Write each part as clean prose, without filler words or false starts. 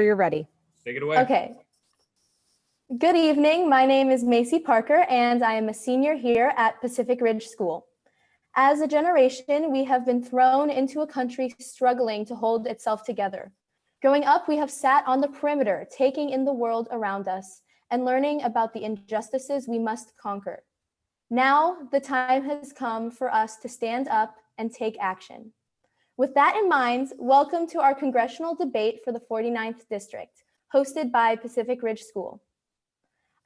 You're ready. Take it away. Okay. Good evening. My name is Macy Parker, and I am a senior here at Pacific Ridge School. As a generation, we have been thrown into a country struggling to hold itself together. Growing up, we have sat on the perimeter, taking in the world around us and learning about the injustices we must conquer. Now, the time has come for us to stand up and take action. With that in mind, welcome to our congressional debate for the 49th District, hosted by Pacific Ridge School.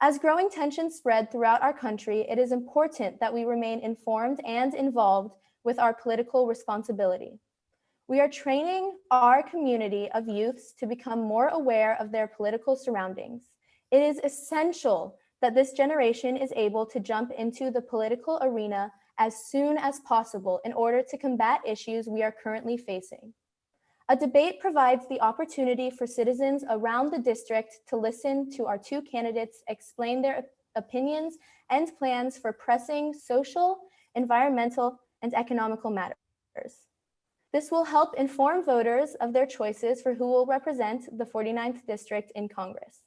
As growing tensions spread throughout our country, it is important that we remain informed and involved with our political responsibility. We are training our community of youths to become more aware of their political surroundings. It is essential that this generation is able to jump into the political arena as soon as possible in order to combat issues we are currently facing. A debate provides the opportunity for citizens around the district to listen to our two candidates explain their opinions and plans for pressing social, environmental, and economical matters. This will help inform voters of their choices for who will represent the 49th District in Congress.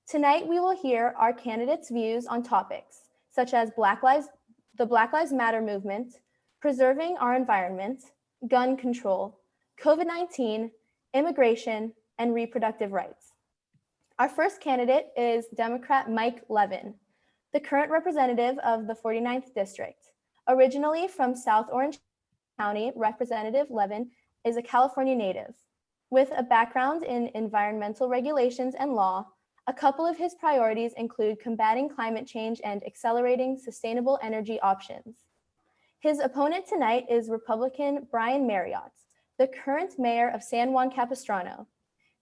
Tonight, we will hear our candidates' views on topics such as the Black Lives Matter movement, preserving our environment, gun control, COVID-19, immigration, and reproductive rights. Our first candidate is Democrat Mike Levin, the current representative of the 49th District. Originally from South Orange County, Representative Levin is a California native. With a background in environmental regulations and law, a couple of his priorities include combating climate change and accelerating sustainable energy options. His opponent tonight is Republican Brian Maryott, the current mayor of San Juan Capistrano.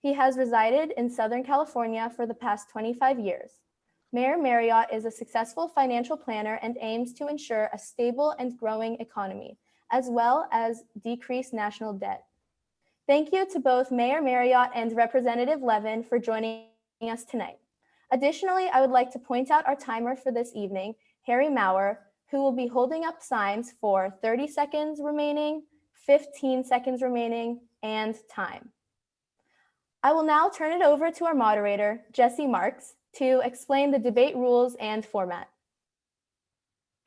He has resided in Southern California for the past 25 years. Mayor Maryott is a successful financial planner and aims to ensure a stable and growing economy, as well as decrease national debt. Thank you to both Mayor Maryott and Representative Levin for joining us tonight. Additionally, I would like to point out our timer for this evening, Harry Maurer, who will be holding up signs for 30 seconds remaining, 15 seconds remaining, and time. I will now turn it over to our moderator, Jesse Marx, to explain the debate rules and format.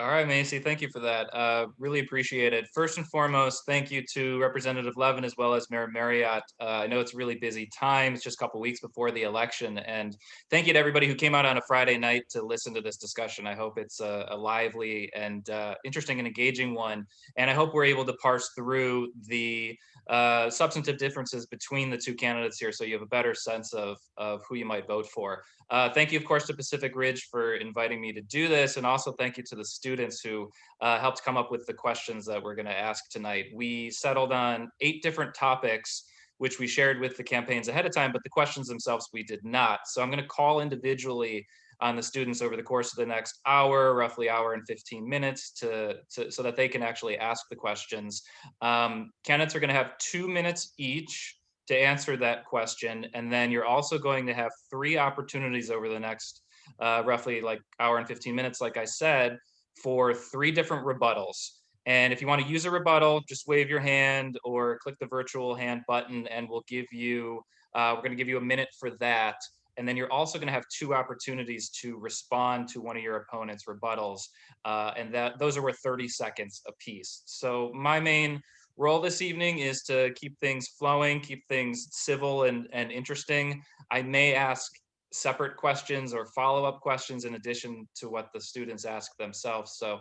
All right, Macy, thank you for that. Really appreciate it. First and foremost, thank you to Representative Levin as well as Mayor Maryott. I know it's a really busy time. It's just a couple weeks before the election. And thank you to everybody who came out on a Friday night to listen to this discussion. I hope it's a lively and interesting and engaging one. And I hope we're able to parse through the substantive differences between the two candidates here so you have a better sense of who you might vote for. Thank you, of course, to Pacific Ridge for inviting me to do this. And also thank you to the students who helped come up with the questions that we're going to ask tonight. We settled on 8 different topics, which we shared with the campaigns ahead of time, but the questions themselves we did not. So I'm going to call individually on the students over the course of the next hour, roughly hour and 15 minutes so that they can actually ask the questions. Candidates are going to have 2 minutes each to answer that question. And then you're also going to have 3 opportunities over the next roughly like hour and 15 minutes, like I said, for 3 different rebuttals. And if you want to use a rebuttal, just wave your hand or click the virtual hand button and we'll give you, we're going to give you a minute for that. And then you're also going to have 2 opportunities to respond to one of your opponent's rebuttals. And those are worth 30 seconds apiece. So my main role this evening is to keep things flowing, keep things civil and interesting. I may ask separate questions or follow-up questions in addition to what the students ask themselves. So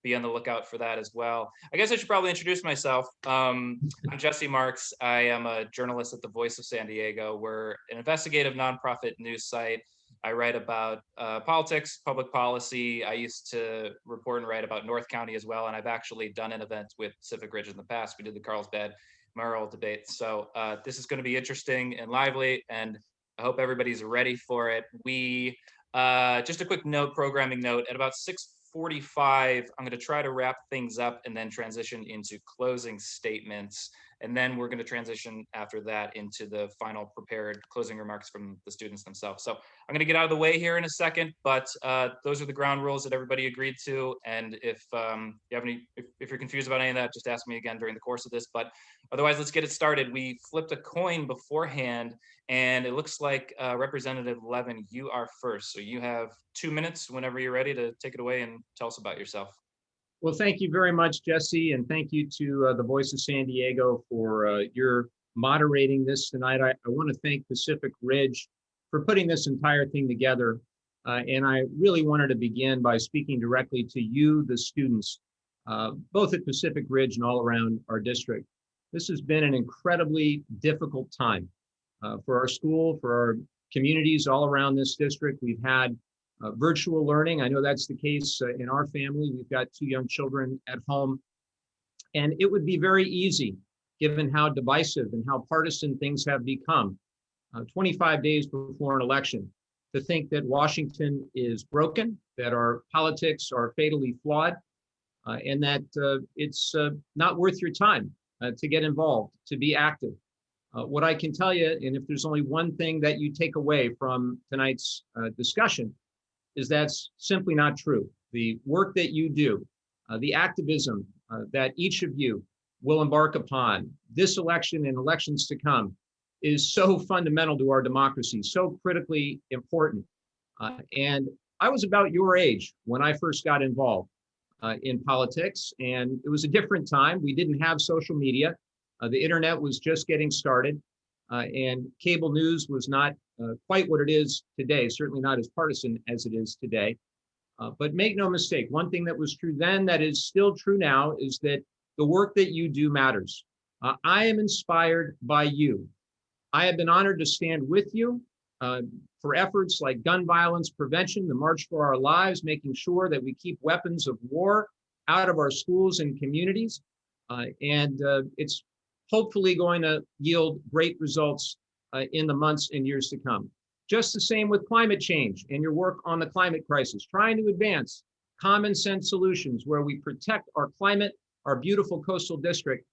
be on the lookout for that as well. I guess I should probably introduce myself. I'm Jesse Marx. I am a journalist at the Voice of San Diego. We're an investigative nonprofit news site. I write about politics, public policy. I used to report and write about North County as well. And I've actually done an event with Pacific Ridge in the past. We did the Carlsbad mayoral debate. So this is going to be interesting and lively, and I hope everybody's ready for it. We, just a quick note, programming note, at about 6:45, I'm going to try to wrap things up and then transition into closing statements. And then we're going to transition after that into the final prepared closing remarks from the students themselves. So I'm going to get out of the way here in a second, but those are the ground rules that everybody agreed to. And if you have any, if you're confused about any of that, just ask me again during the course of this. But otherwise, let's get it started. We flipped a coin beforehand, And it looks like Representative Levin, you are first. So you have 2 minutes whenever you're ready to take it away and tell us about yourself. Well, thank you very much, Jesse, and thank you to the Voice of San Diego for your moderating this tonight. I want to thank Pacific Ridge for putting this entire thing together. And I really wanted to begin by speaking directly to you, the students, both at Pacific Ridge and all around our district. This has been an incredibly difficult time for our school, for our communities all around this district. We've had virtual learning. I know that's the case in our family. We've got 2 young children at home. And it would be very easy, given how divisive and how partisan things have become, 25 days before an election, to think that Washington is broken, that our politics are fatally flawed, and that it's not worth your time to get involved, to be active. What I can tell you, and if there's only one thing that you take away from tonight's discussion, is that's simply not true. The work that you do, the activism that each of you will embark upon this election and elections to come is so fundamental to our democracy, so critically important. And I was about your age when I first got involved in politics, and it was a different time. We didn't have social media. The internet was just getting started, and cable news was not quite what it is today, certainly not as partisan as it is today. But make no mistake, one thing that was true then that is still true now is that the work that you do matters. I am inspired by you. I have been honored to stand with you for efforts like gun violence prevention, the March for Our Lives, making sure that we keep weapons of war out of our schools and communities. And it's hopefully going to yield great results in the months and years to come. Just the same with climate change and your work on the climate crisis, trying to advance common sense solutions where we protect our climate, our beautiful coastal district,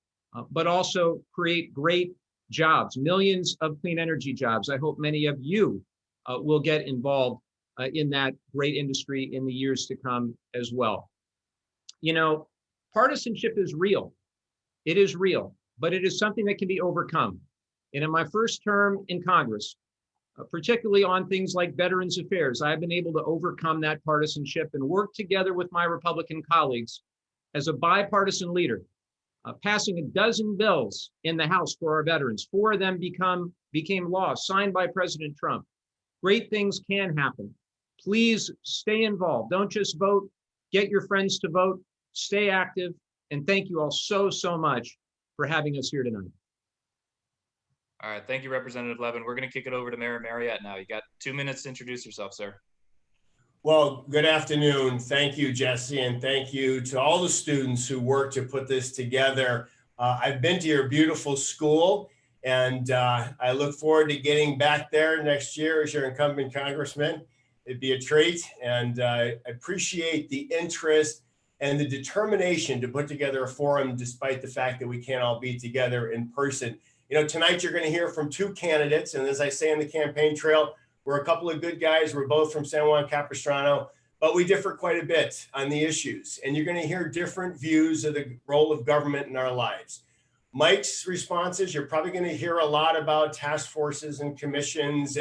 but also create great jobs, millions of clean energy jobs. I hope many of you will get involved in that great industry in the years to come as well. You know, partisanship is real. It is real, but it is something that can be overcome. And in my first term in Congress, particularly on things like Veterans Affairs, I've been able to overcome that partisanship and work together with my Republican colleagues as a bipartisan leader, passing a dozen bills in the House for our veterans. 4 of them became law, signed by President Trump. Great things can happen. Please stay involved. Don't just vote. Get your friends to vote. Stay active. And thank you all so, so much for having us here tonight. All right, thank you, Representative Levin. We're going to kick it over to Mayor Maryott now. You got 2 minutes to introduce yourself, sir. Well, good afternoon. Thank you, Jesse, and thank you to all the students who worked to put this together. I've been to your beautiful school, and I look forward to getting back there next year as your incumbent congressman. It'd be a treat, and I appreciate the interest and the determination to put together a forum despite the fact that we can't all be together in person. You know, tonight you're going to hear from 2 candidates, and as I say in the campaign trail, we're a couple of good guys. We're both from San Juan Capistrano, but we differ quite a bit on the issues, and you're going to hear different views of the role of government in our lives. Mike's responses, you're probably going to hear a lot about task forces and commissions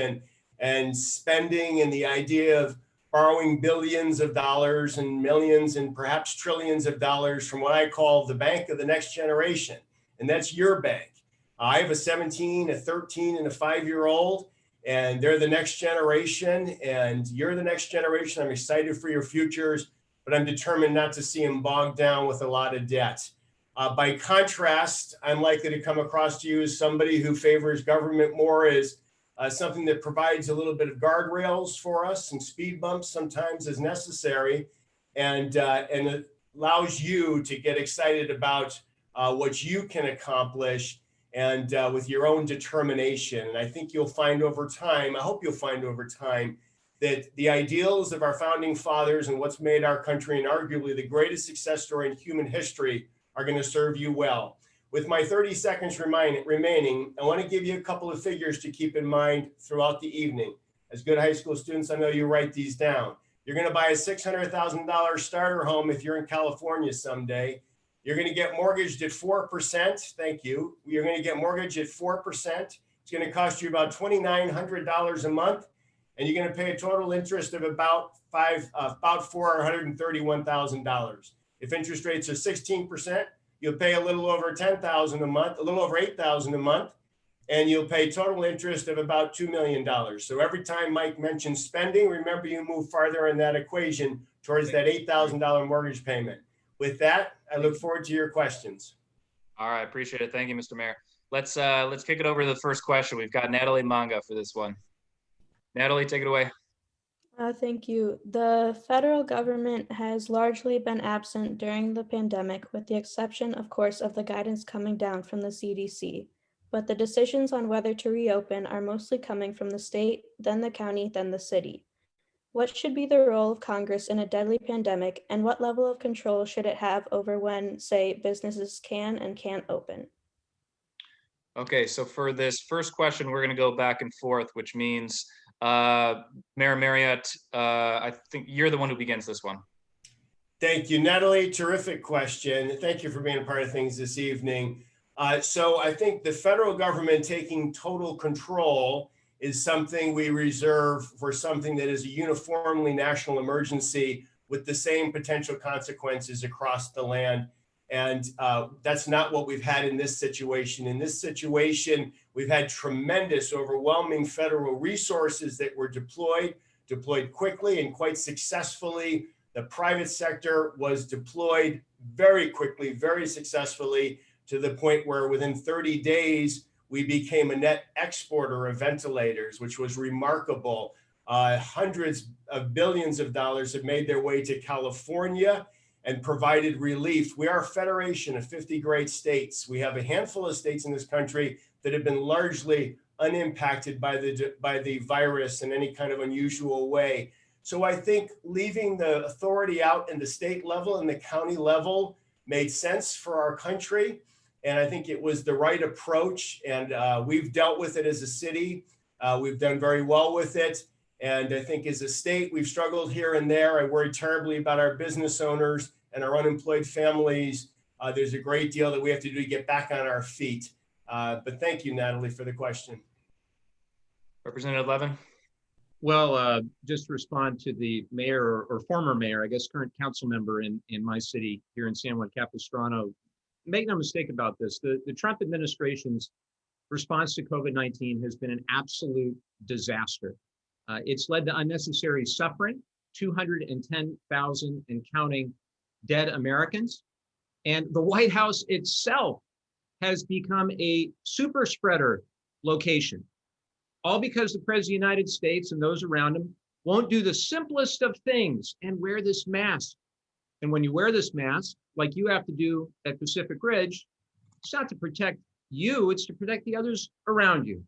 and spending and the idea of borrowing billions of dollars and millions and perhaps trillions of dollars from what I call the bank of the next generation, and that's your bank. I have a 17, a 13, and a 5-year-old, and they're the next generation, and you're the next generation. I'm excited for your futures, but I'm determined not to see them bogged down with a lot of debt. By contrast, I'm likely to come across to you as somebody who favors government more as something that provides a little bit of guardrails for us, some speed bumps sometimes as necessary, and it allows you to get excited about what you can accomplish and with your own determination. And I think you'll find over time, I hope you'll find over time, that the ideals of our founding fathers and what's made our country and arguably the greatest success story in human history are going to serve you well. With my 30 seconds remaining, I want to give you a couple of figures to keep in mind throughout the evening. As good high school students, I know you write these down. You're going to buy a $600,000 starter home if you're in California someday. You're going to get mortgaged at 4%. Thank you. You're going to get mortgaged at 4%. It's going to cost you about $2,900 a month, and you're going to pay a total interest of about $431,000. If interest rates are 16%, you'll pay a little over $10,000 a month, a little over $8,000 a month, and you'll pay total interest of about $2 million. So every time Mike mentions spending, remember you move farther in that equation towards that $8,000 mortgage payment. With that, I look forward to your questions. All right, appreciate it. Thank you, Mr. Mayor. Let's kick it over to the first question. We've got Natalie Manga for this one. Natalie, take it away. Thank you. The federal government has largely been absent during the pandemic, with the exception, of course, of the guidance coming down from the CDC. But the decisions on whether to reopen are mostly coming from the state, then the county, then the city. What should be the role of Congress in a deadly pandemic, and what level of control should it have over when, say, businesses can and can't open? Okay, so for this first question, we're going to go back and forth, which means Mayor Maryott, I think you're the one who begins this one. Thank you, Natalie. Terrific question. Thank you for being a part of things this evening. So I think the federal government taking total control is something we reserve for something that is a uniformly national emergency with the same potential consequences across the land. And that's not what we've had in this situation. In this situation, we've had tremendous, overwhelming federal resources that were deployed quickly and quite successfully. The private sector was deployed very quickly, very successfully, to the point where within 30 days, we became a net exporter of ventilators, which was remarkable. Hundreds of billions of dollars have made their way to California and provided relief. We are a federation of 50 great states. We have a handful of states in this country that have been largely unimpacted by the virus in any kind of unusual way. So I think leaving the authority out in the state level and the county level made sense for our country. And I think it was the right approach. And we've dealt with it as a city. We've done very well with it. And I think as a state, we've struggled here and there. I worry terribly about our business owners and our unemployed families. There's a great deal that we have to do to get back on our feet. But thank you, Natalie, for the question. Representative Levin. Well, just to respond to the mayor or former mayor, I guess current council member in my city here in San Juan Capistrano, make no mistake about this. The Trump administration's response to COVID-19 has been an absolute disaster. It's led to unnecessary suffering, 210,000 and counting dead Americans. And the White House itself has become a super spreader location, all because the President of the United States and those around him won't do the simplest of things and wear this mask. And when you wear this mask, like you have to do at Pacific Ridge, it's not to protect you, it's to protect the others around you.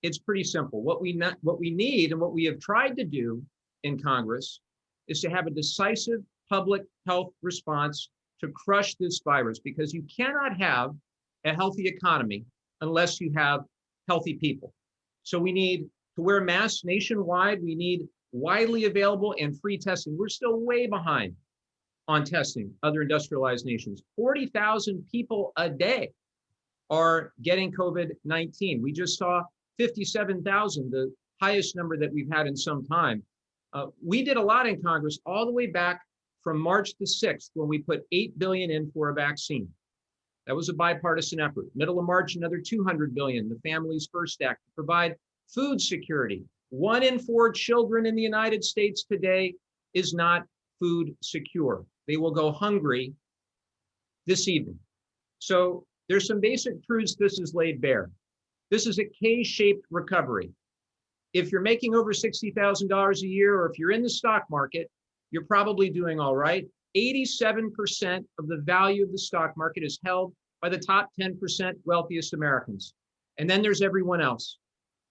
It's pretty simple. What we need and what we have tried to do in Congress is to have a decisive public health response to crush this virus, because you cannot have a healthy economy unless you have healthy people. So we need to wear masks nationwide. We need widely available and free testing. We're still way behind on testing other industrialized nations. 40,000 people a day are getting COVID-19. We just saw 57,000, the highest number that we've had in some time. We did a lot in Congress all the way back from March the 6th, when we put $8 billion in for a vaccine. That was a bipartisan effort. Middle of March, another $200 billion, the Families First Act, to provide food security. 1 in 4 children in the United States today is not food secure. They will go hungry this evening. So there's some basic truths this is laid bare. This is a K-shaped recovery. If you're making over $60,000 a year, or if you're in the stock market, you're probably doing all right. 87% of the value of the stock market is held by the top 10% wealthiest Americans. And then there's everyone else.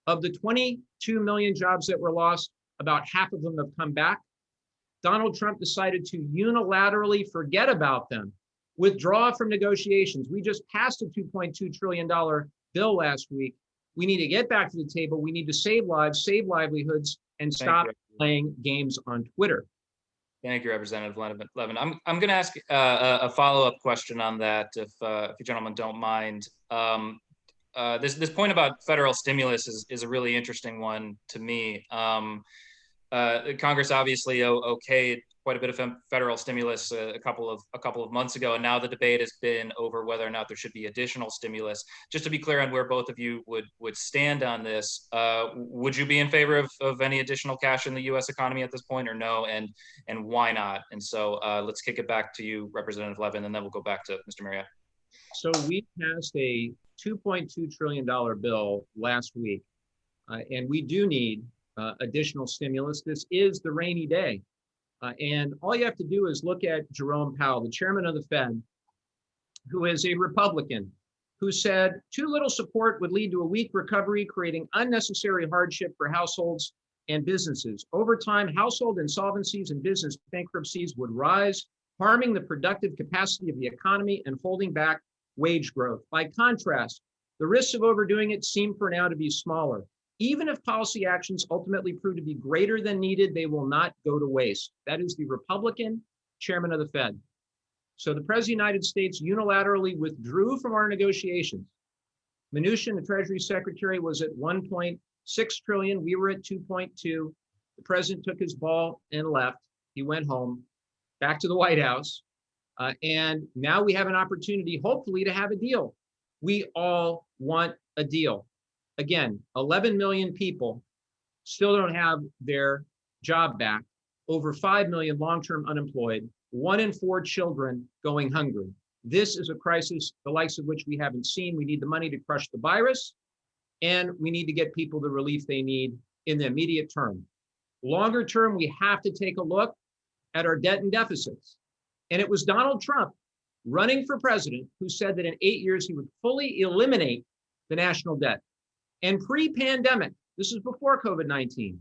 Of the 22 million jobs that were lost, about half of them have come back. Donald Trump decided to unilaterally forget about them, withdraw from negotiations. We just passed a $2.2 trillion bill last week. We need to get back to the table. We need to save lives, save livelihoods, and stop playing games on Twitter. Thank you, Representative Levin. I'm going to ask a follow-up question on that, if you gentlemen don't mind. this point about federal stimulus is a really interesting one to me. Congress obviously okayed quite a bit of federal stimulus a couple of months ago, and now the debate has been over whether or not there should be additional stimulus. Just to be clear on where both of you would stand on this, would you be in favor of any additional cash in the U.S. economy at this point, or no? And why not? And so let's kick it back to you, Representative Levin, and then we'll go back to Mr. Maryott. So we passed a $2.2 trillion bill last week, and we do need additional stimulus. This is the rainy day. And all you have to do is look at Jerome Powell, the chairman of the Fed, who is a Republican, who said too little support would lead to a weak recovery, creating unnecessary hardship for households and businesses. Over time, household insolvencies and business bankruptcies would rise, harming the productive capacity of the economy and holding back wage growth. By contrast, the risks of overdoing it seem for now to be smaller. Even if policy actions ultimately prove to be greater than needed, they will not go to waste. That is the Republican chairman of the Fed. So the President of the United States unilaterally withdrew from our negotiations. Mnuchin, the Treasury Secretary, was at 1.6 trillion. We were at 2.2. The president took his ball and left. He went home, back to the White House. And now we have an opportunity, hopefully, to have a deal. We all want a deal. Again, 11 million people still don't have their job back, over 5 million long-term unemployed, 1 in 4 children going hungry. This is a crisis, the likes of which we haven't seen. We need the money to crush the virus, and we need to get people the relief they need in the immediate term. Longer term, we have to take a look at our debt and deficits. And it was Donald Trump running for president who said that in 8 years, he would fully eliminate the national debt. And pre-pandemic, this is before COVID-19,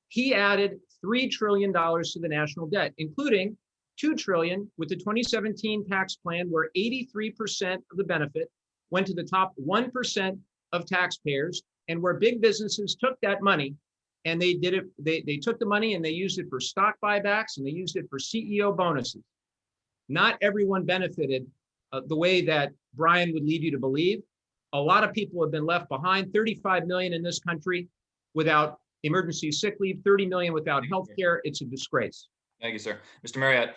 he added $3 trillion to the national debt, including $2 trillion with the 2017 tax plan, where 83% of the benefit went to the top 1% of taxpayers, and where big businesses took that money and they did it. They took the money and they used it for stock buybacks and they used it for CEO bonuses. Not everyone benefited the way that Brian would lead you to believe. A lot of people have been left behind. 35 million in this country without emergency sick leave, 30 million without health care. It's a disgrace. Thank you, sir. Mr. Maryott.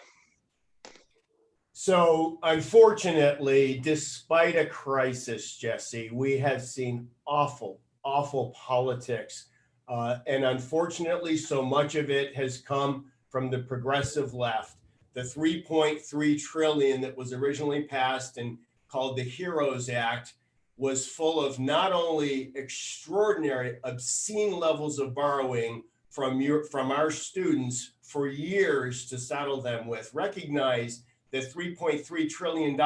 So unfortunately, despite a crisis, Jesse, we have seen awful politics. And unfortunately, so much of it has come from the progressive left. The 3.3 trillion that was originally passed and called the HEROES Act was full of not only extraordinary, obscene levels of borrowing from our students for years to saddle them with. Recognize that $3.3 trillion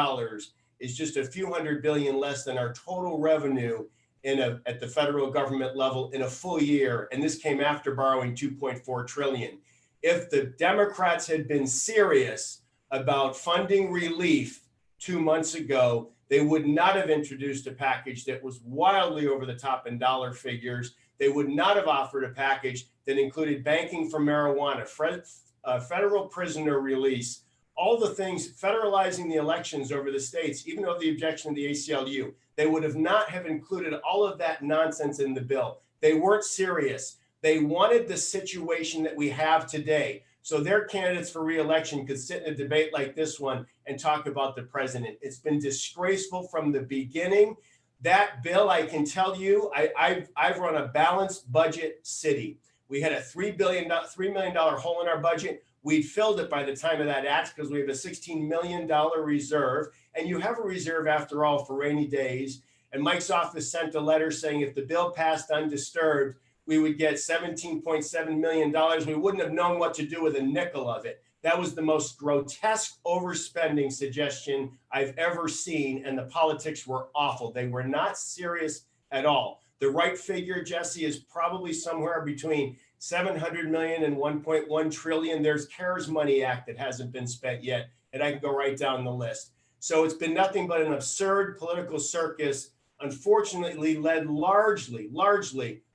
is just a few hundred billion less than our total revenue at the federal government level in a full year. And this came after borrowing 2.4 trillion. If the Democrats had been serious about funding relief 2 months ago, they would not have introduced a package that was wildly over the top in dollar figures. They would not have offered a package that included banking for marijuana, federal prisoner release, all the things, federalizing the elections over the states, even though the objection to the ACLU. They would have not have included all of that nonsense in the bill. They weren't serious. They wanted the situation that we have today. So their candidates for re-election could sit in a debate like this one and talk about the president. It's been disgraceful from the beginning. That bill, I can tell you, I've run a balanced budget city. We had a $3 million hole in our budget. We'd filled it by the time of that act because we have a $16 million reserve. And you have a reserve, after all, for rainy days. And Mike's office sent a letter saying if the bill passed undisturbed, we would get $17.7 million. We wouldn't have known what to do with a nickel of it. That was the most grotesque overspending suggestion I've ever seen. And the politics were awful. They were not serious at all. The right figure, Jesse, is probably somewhere between 700 million and 1.1 trillion. There's CARES Money Act that hasn't been spent yet. And I can go right down the list. So it's been nothing but an absurd political circus, unfortunately led largely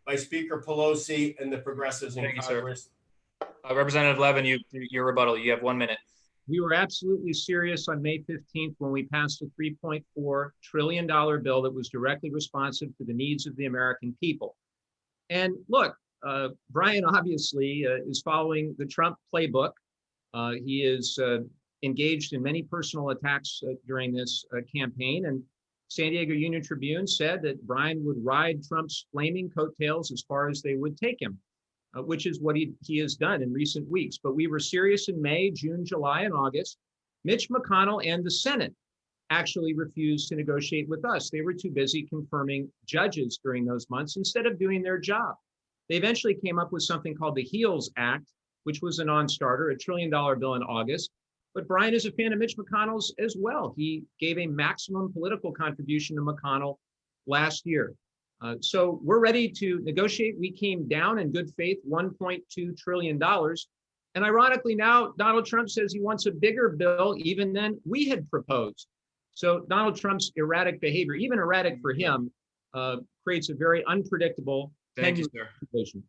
by Speaker Pelosi and the progressives in Congress. Representative Levin, your rebuttal, you have 1 minute. We were absolutely serious on May 15th when we passed a $3.4 trillion bill that was directly responsive to the needs of the American people. And look, Brian obviously is following the Trump playbook. He is engaged in many personal attacks during this campaign. And San Diego Union Tribune said that Brian would ride Trump's flaming coattails as far as they would take him, which is what he has done in recent weeks. But we were serious in May, June, July, and August. Mitch McConnell and the Senate actually refused to negotiate with us. They were too busy confirming judges during those months instead of doing their job. They eventually came up with something called the HEALS Act, which was a non-starter, a $1 trillion bill in August. But Brian is a fan of Mitch McConnell's as well. He gave a maximum political contribution to McConnell last year. So we're ready to negotiate. We came down in good faith, $1.2 trillion. And ironically now, Donald Trump says he wants a bigger bill even than we had proposed. So Donald Trump's erratic behavior, even erratic for him, creates a very unpredictable situation.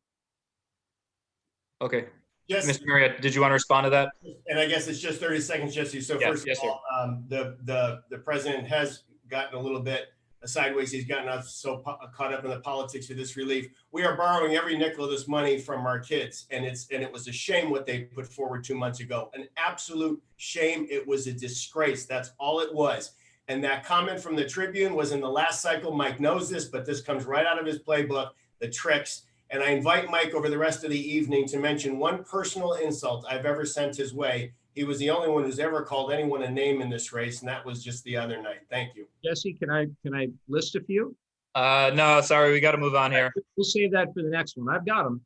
Okay. Yes. Mr. Maryott, did you want to respond to that? And I guess it's just 30 seconds, Jesse. So first of all, the president has gotten a little bit sideways. He's gotten us so caught up in the politics of this relief. We are borrowing every nickel of this money from our kids. And it was a shame what they put forward 2 months ago. An absolute shame. It was a disgrace. That's all it was. And that comment from the Tribune was in the last cycle. Mike knows this, but this comes right out of his playbook, the tricks. And I invite Mike over the rest of the evening to mention one personal insult I've ever sent his way. He was the only one who's ever called anyone a name in this race, and that was just the other night. Thank you. Jesse, can I list a few? No, sorry, we got to move on here. We'll save that for the next one. I've got them.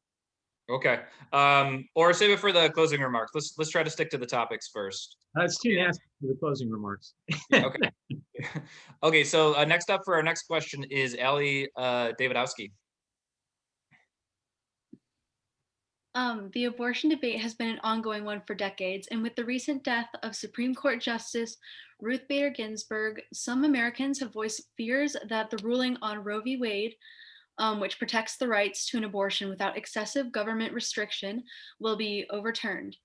Okay. Or save it for the closing remarks. Let's try to stick to the topics first. It's too nasty for the closing remarks. Okay. Okay. So next up for our next question is Ali Davidowski. The abortion debate has been an ongoing one for decades, and with the recent death of Supreme Court Justice Ruth Bader Ginsburg, some Americans have voiced fears that the ruling on Roe v. Wade, which protects the rights to an abortion without excessive government restriction, will be overturned.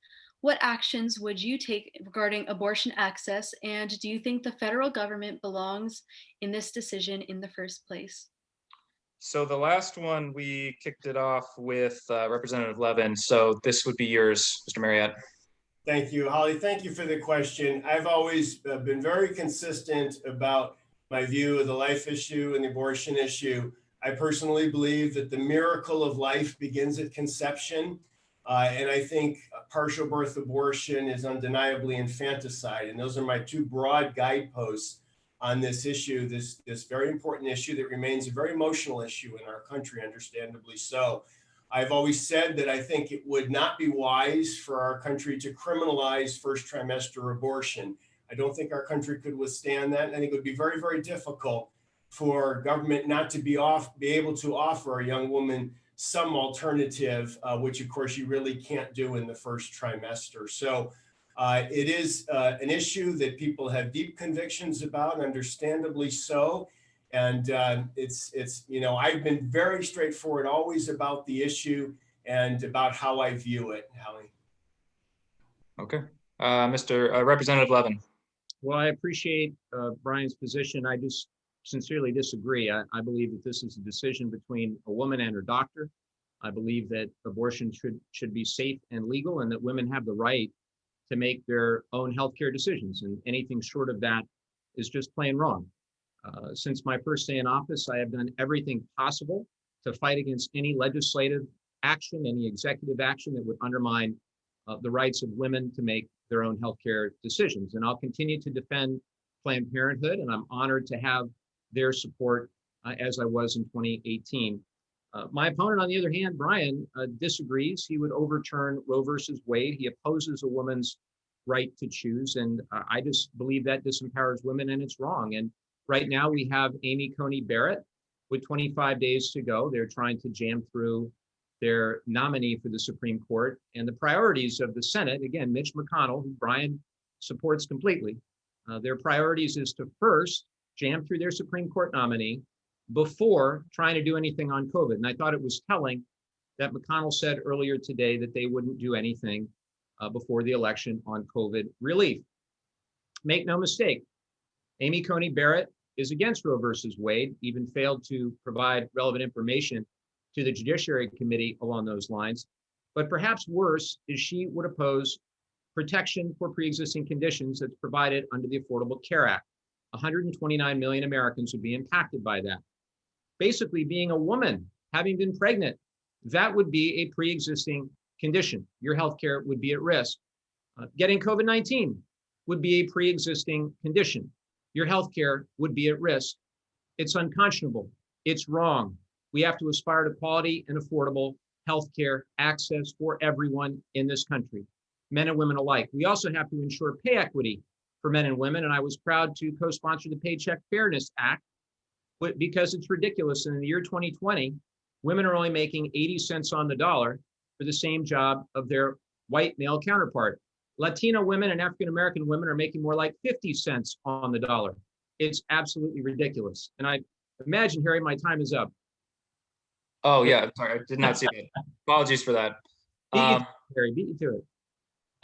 What actions would you take regarding abortion access, and do you think the federal government belongs in this decision in the first place? So the last one, we kicked it off with Representative Levin. So this would be yours, Mr. Maryott. Thank you, Holly. Thank you for the question. I've always been very consistent about my view of the life issue and the abortion issue. I personally believe that the miracle of life begins at conception. And I think partial birth abortion is undeniably infanticide. And those are my two broad guideposts on this issue, this very important issue that remains a very emotional issue in our country, understandably so. I've always said that I think it would not be wise for our country to criminalize first trimester abortion. I don't think our country could withstand that. And I think it would be very, very difficult for government not to be able to offer a young woman some alternative, which of course you really can't do in the first trimester. So it is an issue that people have deep convictions about, understandably so. And it's I've been very straightforward always about the issue and about how I view it, Hallie. Okay. Mr. Representative Levin. Well, I appreciate Brian's position. I just sincerely disagree. I believe that this is a decision between a woman and her doctor. I believe that abortion should be safe and legal, and that women have the right to make their own healthcare decisions. And anything short of that is just plain wrong. Since my first day in office, I have done everything possible to fight against any legislative action, any executive action that would undermine the rights of women to make their own healthcare decisions. And I'll continue to defend Planned Parenthood, and I'm honored to have their support as I was in 2018. My opponent, on the other hand, Brian, disagrees. He would overturn Roe versus Wade. He opposes a woman's right to choose. And I just believe that disempowers women, and it's wrong. And right now we have Amy Coney Barrett with 25 days to go. They're trying to jam through their nominee for the Supreme Court. And the priorities of the Senate, again, Mitch McConnell, who Brian supports completely, their priorities is to first jam through their Supreme Court nominee before trying to do anything on COVID. And I thought it was telling that McConnell said earlier today that they wouldn't do anything before the election on COVID relief. Make no mistake, Amy Coney Barrett is against Roe versus Wade, even failed to provide relevant information to the Judiciary Committee along those lines. But perhaps worse is she would oppose protection for pre-existing conditions that's provided under the Affordable Care Act. 129 million Americans would be impacted by that. Basically, being a woman, having been pregnant, that would be a pre-existing condition. Your healthcare would be at risk. Getting COVID-19 would be a pre-existing condition. Your healthcare would be at risk. It's unconscionable. It's wrong. We have to aspire to quality and affordable healthcare access for everyone in this country, men and women alike. We also have to ensure pay equity for men and women, and I was proud to co-sponsor the Paycheck Fairness Act, but because it's ridiculous. In the year 2020, women are only making 80 cents on the dollar for the same job of their white male counterpart. Latino women and African-American women are making more like 50 cents on the dollar. It's absolutely ridiculous. And I imagine, Harry, my time is up. Oh, yeah, sorry, I did not see that. Apologies for that. Harry, beat you to it.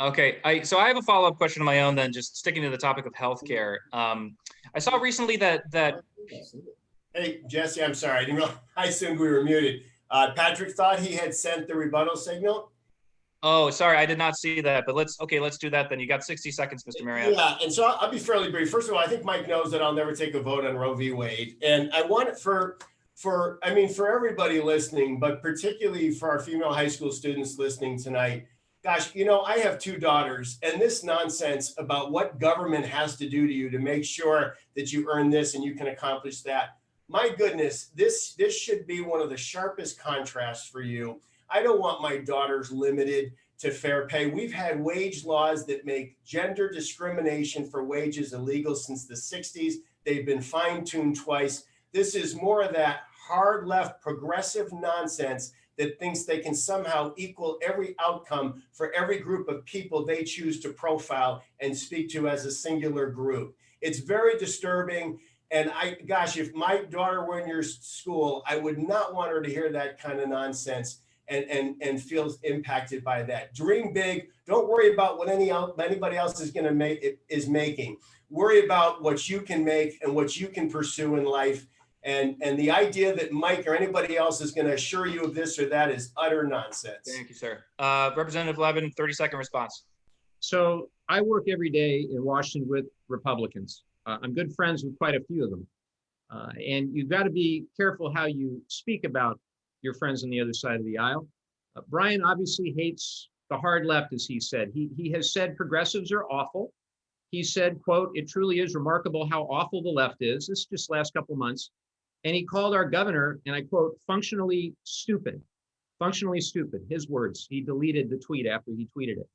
Okay, so I have a follow-up question of my own then, just sticking to the topic of healthcare. I saw recently that Hey, Jesse, I'm sorry. I didn't realize, I assumed we were muted. Patrick thought he had sent the rebuttal signal. Oh, sorry, I did not see that, but let's do that then. You got 60 seconds, Mr. Maryott. Yeah, and so I'll be fairly brief. First of all, I think Mike knows that I'll never take a vote on Roe v. Wade. And I want it for everybody listening, but particularly for our female high school students listening tonight. Gosh, I have two daughters, and this nonsense about what government has to do to you to make sure that you earn this and you can accomplish that. My goodness, this should be one of the sharpest contrasts for you. I don't want my daughters limited to fair pay. We've had wage laws that make gender discrimination for wages illegal since the 60s. They've been fine-tuned twice. This is more of that hard left progressive nonsense that thinks they can somehow equal every outcome for every group of people they choose to profile and speak to as a singular group. It's very disturbing. And if my daughter were in your school, I would not want her to hear that kind of nonsense and feel impacted by that. Dream big. Don't worry about what anybody else is making. Worry about what you can make and what you can pursue in life. And the idea that Mike or anybody else is going to assure you of this or that is utter nonsense. Thank you, sir. Representative Levin, 30-second response. So I work every day in Washington with Republicans. I'm good friends with quite a few of them. And you've got to be careful how you speak about your friends on the other side of the aisle. Brian obviously hates the hard left, as he said. He has said progressives are awful. He said, quote, "It truly is remarkable how awful the left is." This just last couple of months. And he called our governor, and I quote, functionally stupid. Functionally stupid, his words. He deleted the tweet after he tweeted it.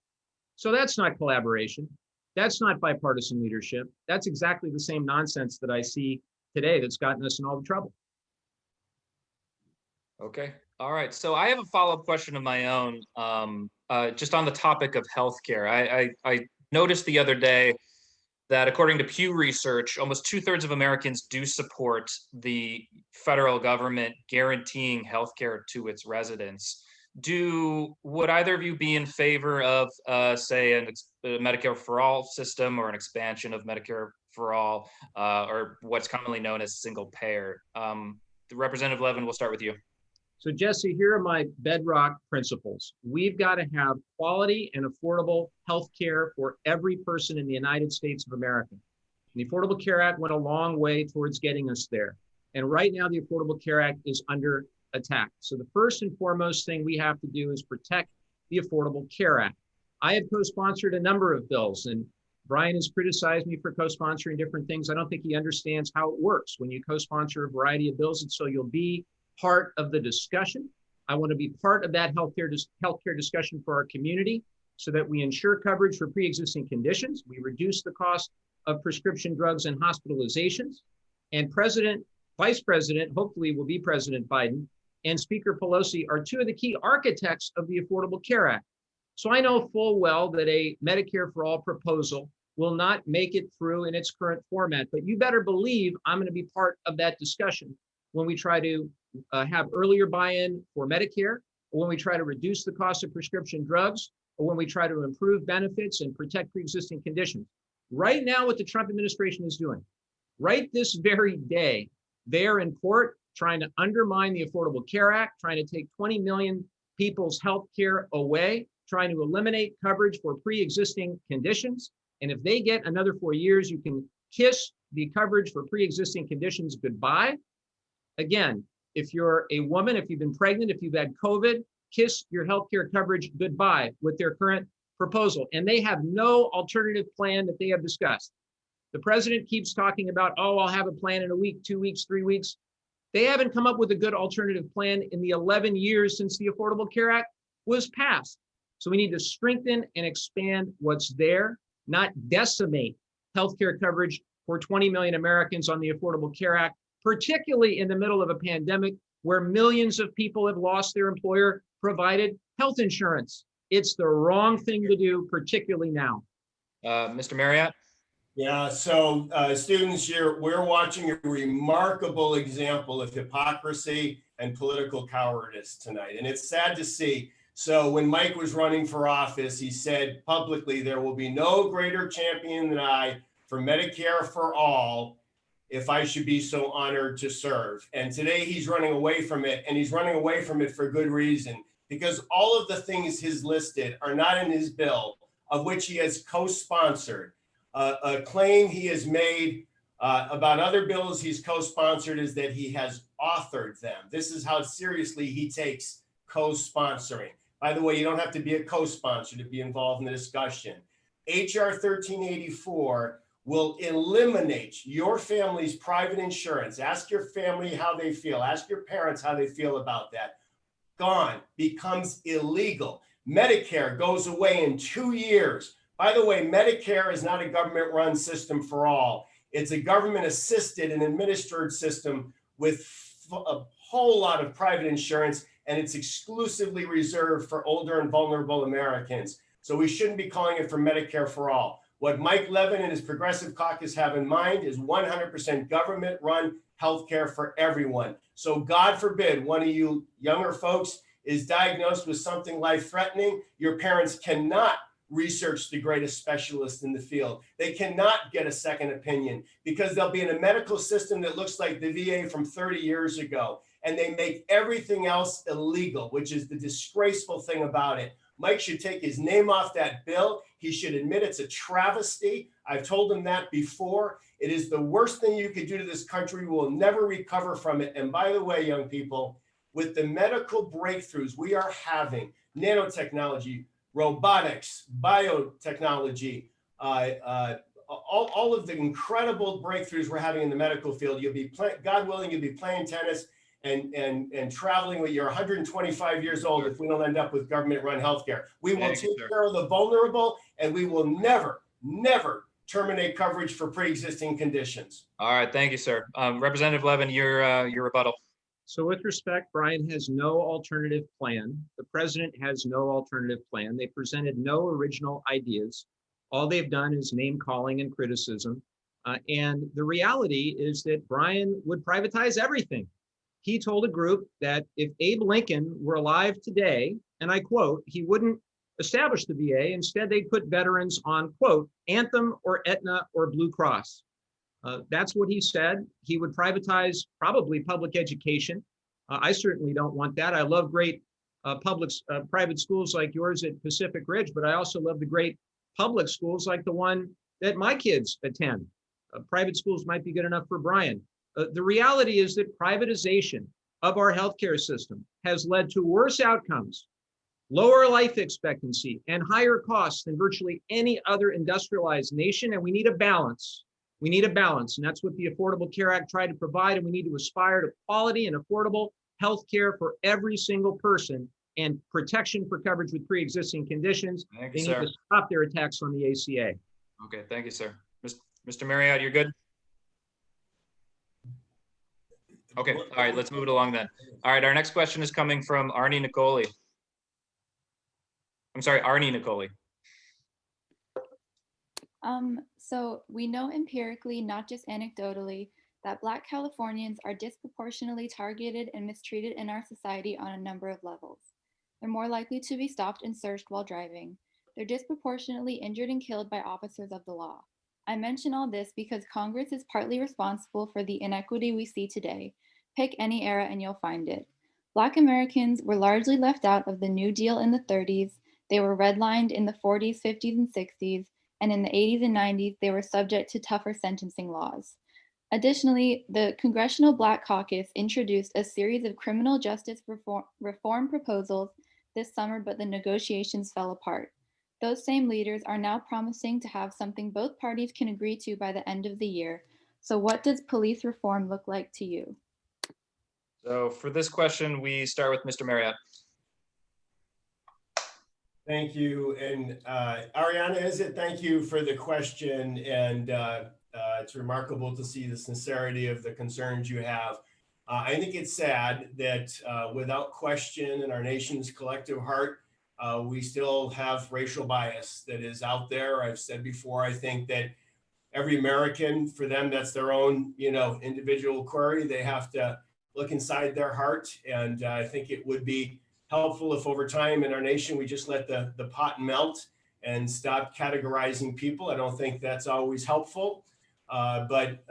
So that's not collaboration. That's not bipartisan leadership. That's exactly the same nonsense that I see today that's gotten us in all the trouble. Okay. All right. So I have a follow-up question of my own, just on the topic of healthcare. I noticed the other day that according to Pew Research, almost 2/3 of Americans do support the federal government guaranteeing healthcare to its residents. Would either of you be in favor of, say, a Medicare for All system or an expansion of Medicare for All, or what's commonly known as single payer? Representative Levin, we'll start with you. So Jesse, here are my bedrock principles. We've got to have quality and affordable health care for every person in the United States of America. And the Affordable Care Act went a long way towards getting us there. And right now, the Affordable Care Act is under attack. So the first and foremost thing we have to do is protect the Affordable Care Act. I have co-sponsored a number of bills, and Brian has criticized me for co-sponsoring different things. I don't think he understands how it works. When you co-sponsor a variety of bills, and so you'll be part of the discussion. I want to be part of that healthcare discussion for our community so that we ensure coverage for pre-existing conditions. We reduce the cost of prescription drugs and hospitalizations. And Vice President, hopefully will be President Biden, and Speaker Pelosi are two of the key architects of the Affordable Care Act. So I know full well that a Medicare for All proposal will not make it through in its current format, but you better believe I'm going to be part of that discussion when we try to have earlier buy-in for Medicare, or when we try to reduce the cost of prescription drugs, or when we try to improve benefits and protect pre-existing conditions. Right now, what the Trump administration is doing, right this very day, they're in court trying to undermine the Affordable Care Act, trying to take 20 million people's health care away, trying to eliminate coverage for pre-existing conditions. And if they get another 4 years, you can kiss the coverage for pre-existing conditions goodbye. Again, if you're a woman, if you've been pregnant, if you've had COVID, kiss your healthcare coverage goodbye with their current proposal. And they have no alternative plan that they have discussed. The president keeps talking about, oh, I'll have a plan in a week, 2 weeks, 3 weeks. They haven't come up with a good alternative plan in the 11 years since the Affordable Care Act was passed. So we need to strengthen and expand what's there, not decimate healthcare coverage for 20 million Americans on the Affordable Care Act, particularly in the middle of a pandemic where millions of people have lost their employer-provided health insurance. It's the wrong thing to do, particularly now. Mr. Maryott? Yeah, so students here, we're watching a remarkable example of hypocrisy and political cowardice tonight. And it's sad to see. So when Mike was running for office, he said publicly, there will be no greater champion than I for Medicare for all if I should be so honored to serve. And today he's running away from it, and he's running away from it for good reason, because all of the things he's listed are not in his bill, of which he has co-sponsored. A claim he has made about other bills he's co-sponsored is that he has authored them. This is how seriously he takes co-sponsoring. By the way, you don't have to be a co-sponsor to be involved in the discussion. HR 1384 will eliminate your family's private insurance. Ask your family how they feel. Ask your parents how they feel about that. Gone, becomes illegal. Medicare goes away in 2 years. By the way, Medicare is not a government-run system for all. It's a government-assisted and administered system with a whole lot of private insurance, and it's exclusively reserved for older and vulnerable Americans. So we shouldn't be calling it for Medicare for all. What Mike Levin and his Progressive Caucus have in mind is 100% government-run healthcare for everyone. So God forbid one of you younger folks is diagnosed with something life-threatening. Your parents cannot research the greatest specialist in the field. They cannot get a second opinion because they'll be in a medical system that looks like the VA from 30 years ago. And they make everything else illegal, which is the disgraceful thing about it. Mike should take his name off that bill. He should admit it's a travesty. I've told him that before. It is the worst thing you could do to this country. We will never recover from it. And by the way, young people, with the medical breakthroughs we are having, nanotechnology, robotics, biotechnology, all of the incredible breakthroughs we're having in the medical field, you'll be, God willing, you'll be playing tennis and traveling when you're 125 years old if we don't end up with government-run healthcare. We will take care of the vulnerable, and we will never, never terminate coverage for pre-existing conditions. All right, thank you, sir. Representative Levin, your rebuttal. So with respect, Brian has no alternative plan. The president has no alternative plan. They presented no original ideas. All they've done is name calling and criticism. And the reality is that Brian would privatize everything. He told a group that if Abe Lincoln were alive today, and I quote, he wouldn't establish the VA. Instead, they'd put veterans on, quote, Anthem or Aetna or Blue Cross. That's what he said. He would privatize probably public education. I certainly don't want that. I love great private schools like yours at Pacific Ridge, but I also love the great public schools like the one that my kids attend. Private schools might be good enough for Brian. The reality is that privatization of our healthcare system has led to worse outcomes, lower life expectancy, and higher costs than virtually any other industrialized nation. And we need a balance. We need a balance. And that's what the Affordable Care Act tried to provide. And we need to aspire to quality and affordable healthcare for every single person and protection for coverage with pre-existing conditions. Thank you, they sir. need to stop their attacks on the ACA. Okay, thank you, sir. Mr. Maryott, you're good? Okay, all right, let's move it along then. All right, our next question is coming from Arnie Nicoli. I'm sorry, Arnie Nicoli. So we know empirically, not just anecdotally, that Black Californians are disproportionately targeted and mistreated in our society on a number of levels. They're more likely to be stopped and searched while driving. They're disproportionately injured and killed by officers of the law. I mention all this because Congress is partly responsible for the inequity we see today. Pick any era and you'll find it. Black Americans were largely left out of the New Deal in the 30s. They were redlined in the 40s, 50s, and 60s. And in the 80s and 90s, they were subject to tougher sentencing laws. Additionally, the Congressional Black Caucus introduced a series of criminal justice reform proposals this summer, but the negotiations fell apart. Those same leaders are now promising to have something both parties can agree to by the end of the year. So what does police reform look like to you? So for this question, we start with Mr. Maryott. Thank you. And Ariana, thank you for the question. And it's remarkable to see the sincerity of the concerns you have. I think it's sad that without question in our nation's collective heart, we still have racial bias that is out there. I've said before, I think that every American, for them, that's their own, individual query. They have to look inside their heart. And I think it would be helpful if over time in our nation, we just let the pot melt and stop categorizing people. I don't think that's always helpful. But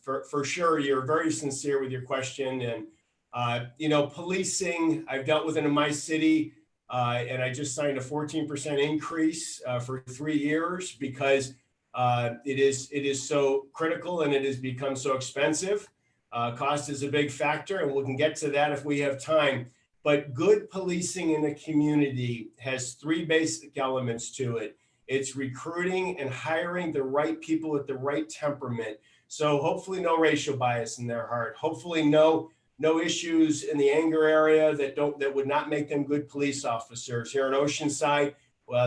for sure, you're very sincere with your question. And, policing, I've dealt with it in my city. And I just signed a 14% increase for 3 years because it is so critical and it has become so expensive. Cost is a big factor, and we can get to that if we have time. But good policing in a community has 3 basic elements to it. It's recruiting and hiring the right people with the right temperament. So hopefully no racial bias in their heart. Hopefully no issues in the anger area that would not make them good police officers. Here in Oceanside,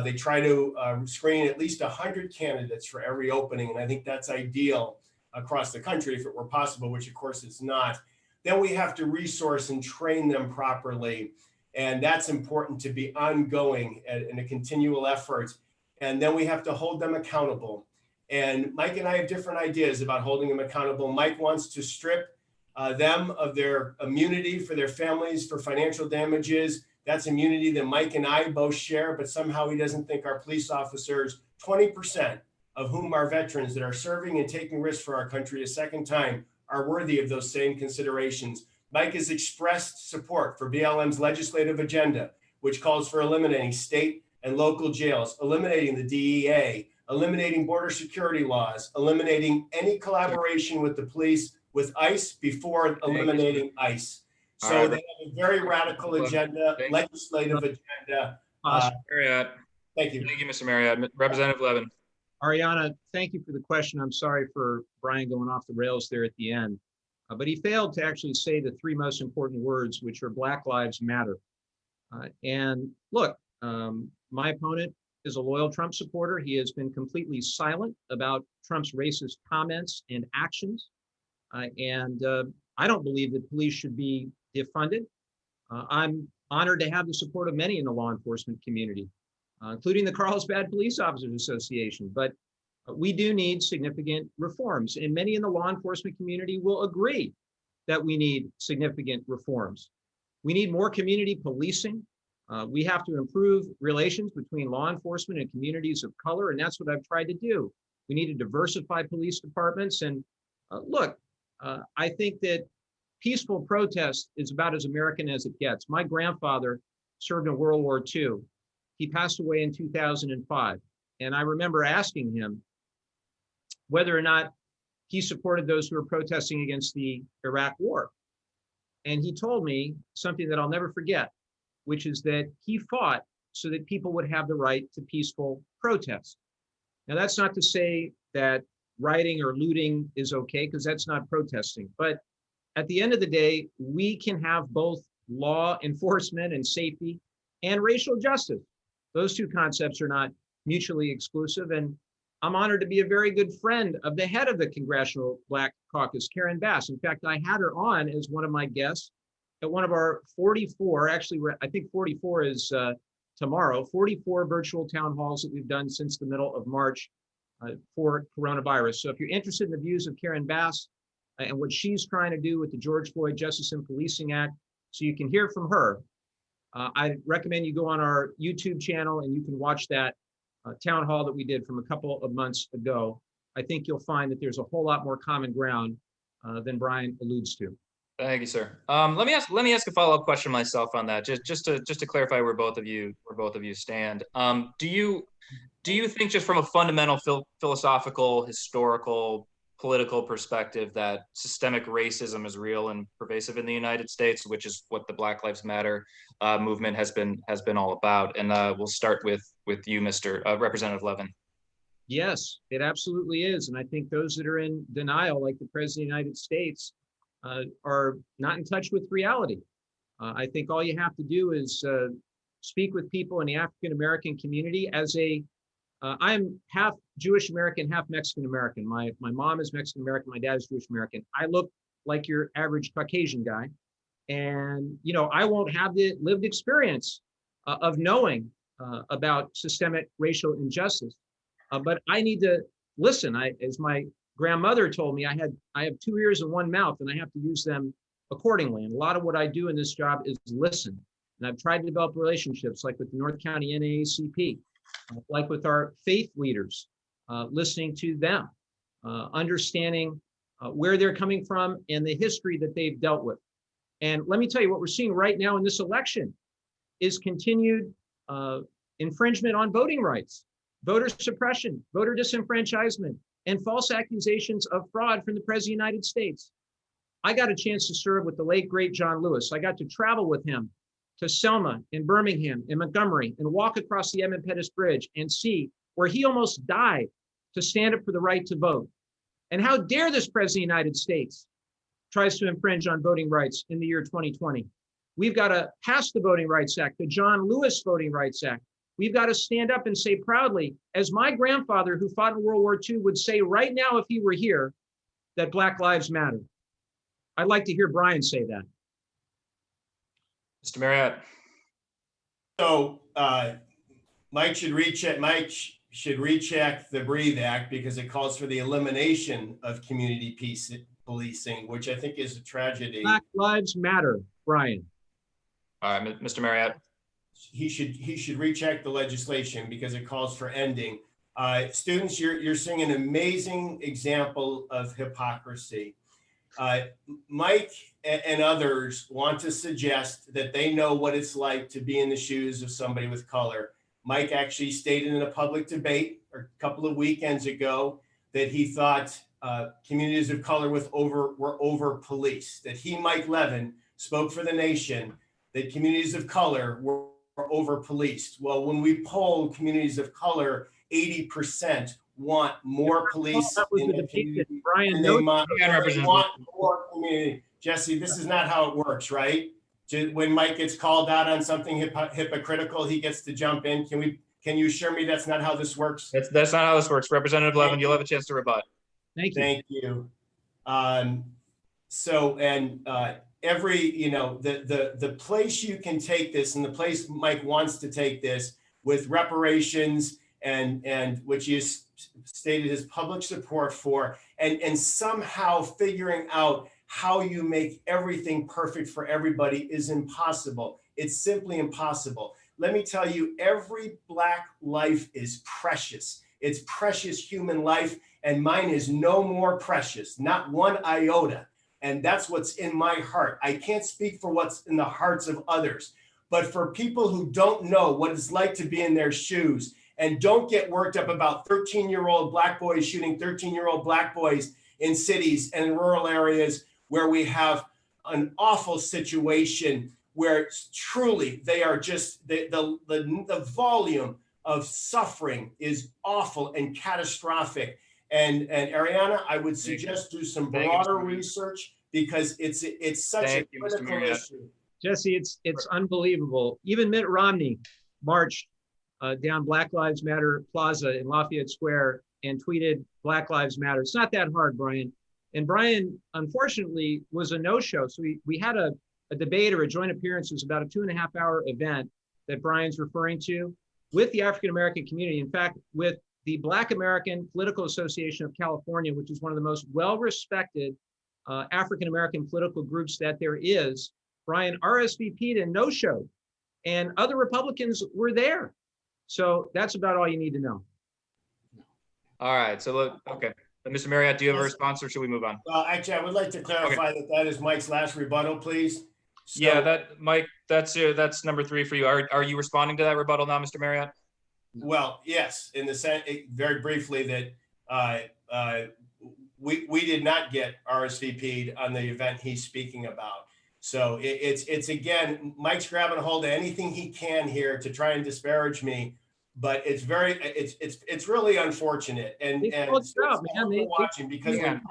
they try to screen at least 100 candidates for every opening, and I think that's ideal across the country if it were possible, which of course it's not. Then we have to resource and train them properly, and that's important to be ongoing in a continual effort. And then we have to hold them accountable. And Mike and I have different ideas about holding them accountable. Mike wants to strip them of their immunity for their families for financial damages. That's immunity that Mike and I both share, but somehow he doesn't think our police officers, 20% of whom are veterans that are serving and taking risks for our country a second time, are worthy of those same considerations. Mike has expressed support for BLM's legislative agenda, which calls for eliminating state and local jails, eliminating the DEA, eliminating border security laws, eliminating any collaboration with the police with ICE before eliminating ICE. So they have a very radical agenda, legislative agenda. Maryott. Thank you. Thank you, Mr. Maryott. Representative Levin. Ariana, thank you for the question. I'm sorry for Brian going off the rails there at the end, but he failed to actually say the 3 most important words, which are Black Lives Matter. And look, my opponent is a loyal Trump supporter. He has been completely silent about Trump's racist comments and actions. And I don't believe that police should be defunded. I'm honored to have the support of many in the law enforcement community, including the Carlsbad Police Officers Association. But we do need significant reforms, and many in the law enforcement community will agree that we need significant reforms. We need more community policing. We have to improve relations between law enforcement and communities of color, and that's what I've tried to do. We need to diversify police departments. And look, I think that peaceful protest is about as American as it gets. My grandfather served in World War II. He passed away in 2005. And I remember asking him whether or not he supported those who were protesting against the Iraq War. And he told me something that I'll never forget, which is that he fought so that people would have the right to peaceful protest. Now, that's not to say that rioting or looting is okay, because that's not protesting. But at the end of the day, we can have both law enforcement and safety and racial justice. Those 2 concepts are not mutually exclusive. And I'm honored to be a very good friend of the head of the Congressional Black Caucus, Karen Bass. In fact, I had her on as one of my guests at one of our 44, actually, I think 44 is tomorrow, 44 virtual town halls that we've done since the middle of March for coronavirus. So if you're interested in the views of Karen Bass and what she's trying to do with the George Floyd Justice and Policing Act, so you can hear from her. I recommend you go on our YouTube channel and you can watch that town hall that we did from a couple of months ago. I think you'll find that there's a whole lot more common ground than Brian alludes to. Thank you, sir. Let me ask a follow-up question myself on that, just to clarify where both of you stand. Do you think, just from a fundamental philosophical, historical, political perspective, that systemic racism is real and pervasive in the United States, which is what the Black Lives Matter movement has been all about? And we'll start with you, Mr. Representative Levin. Yes, it absolutely is. And I think those that are in denial, like the President of the United States, are not in touch with reality. I think all you have to do is speak with people in the African-American community. I'm half Jewish American, half Mexican American. My mom is Mexican American, my dad is Jewish American. I look like your average Caucasian guy. And, I won't have the lived experience of knowing about systemic racial injustice. But I need to listen. As my grandmother told me, I have 2 ears and 1 mouth, and I have to use them accordingly. And a lot of what I do in this job is listen. And I've tried to develop relationships, like with the North County NAACP, like with our faith leaders, listening to them, understanding where they're coming from and the history that they've dealt with. And let me tell you, what we're seeing right now in this election is continued infringement on voting rights, voter suppression, voter disenfranchisement, and false accusations of fraud from the President of the United States. I got a chance to serve with the late, great John Lewis. I got to travel with him to Selma and Birmingham and Montgomery and walk across the Edmund Pettus Bridge and see where he almost died to stand up for the right to vote. And how dare this President of the United States tries to infringe on voting rights in the year 2020. We've got to pass the Voting Rights Act, the John Lewis Voting Rights Act. We've got to stand up and say proudly, as my grandfather who fought in World War II would say right now if he were here, that Black lives matter. I'd like to hear Brian say that. Mr. Maryott. So Mike should recheck the Breathe Act, because it calls for the elimination of community policing, which I think is a tragedy. Black lives matter, Brian. All right, Mr. Maryott. He should recheck the legislation, because it calls for ending. Students, you're seeing an amazing example of hypocrisy. Mike and others want to suggest that they know what it's like to be in the shoes of somebody with color. Mike actually stated in a public debate a couple of weekends ago that he thought communities of color were over policed, that he, Mike Levin, spoke for the nation that communities of color were over policed. Well, when we poll communities of color, 80% want more police in the community. Brian, They want more community. Jesse, this is not how it works, right? When Mike gets called out on something hypocritical, he gets to jump in. Can you assure me that's not how this works? That's not how this works. Representative Levin, you'll have a chance to rebut. Thank you. Thank you. The place you can take this, and the place Mike wants to take this with reparations and which he has stated his public support for, and somehow figuring out how you make everything perfect for everybody is impossible. It's simply impossible. Let me tell you, every Black life is precious. It's precious human life, and mine is no more precious, not one iota. And that's what's in my heart. I can't speak for what's in the hearts of others, but for people who don't know what it's like to be in their shoes and don't get worked up about 13-year-old Black boys shooting 13-year-old Black boys in cities and in rural areas where we have an awful situation where truly they are just, the volume of suffering is awful and catastrophic. And Ariana, I would suggest do some broader research, because it's such a critical issue. Jesse, it's unbelievable. Even Mitt Romney marched down Black Lives Matter Plaza in Lafayette Square and tweeted Black Lives Matter. It's not that hard, Brian. And Brian, unfortunately, was a no-show. So we had a debate, or a joint appearance. It was about a 2.5-hour event that Brian's referring to with the African-American community. In fact, with the Black American Political Association of California, which is one of the most well-respected African-American political groups that there is. Brian RSVP'd and no-showed and other Republicans were there. So that's about all you need to know. All right, so look, okay. Mr. Maryott, do you have a response or should we move on? Well, actually, I would like to clarify that that is Mike's last rebuttal, please. So, Yeah, that Mike, that's number 3 for you. Are you responding to that rebuttal now, Mr. Maryott? well, yes, in the sense, very briefly, that we did not get RSVP'd on the event he's speaking about. So it's again, Mike's grabbing a hold of anything he can here to try and disparage me, but it's really unfortunate and watching because when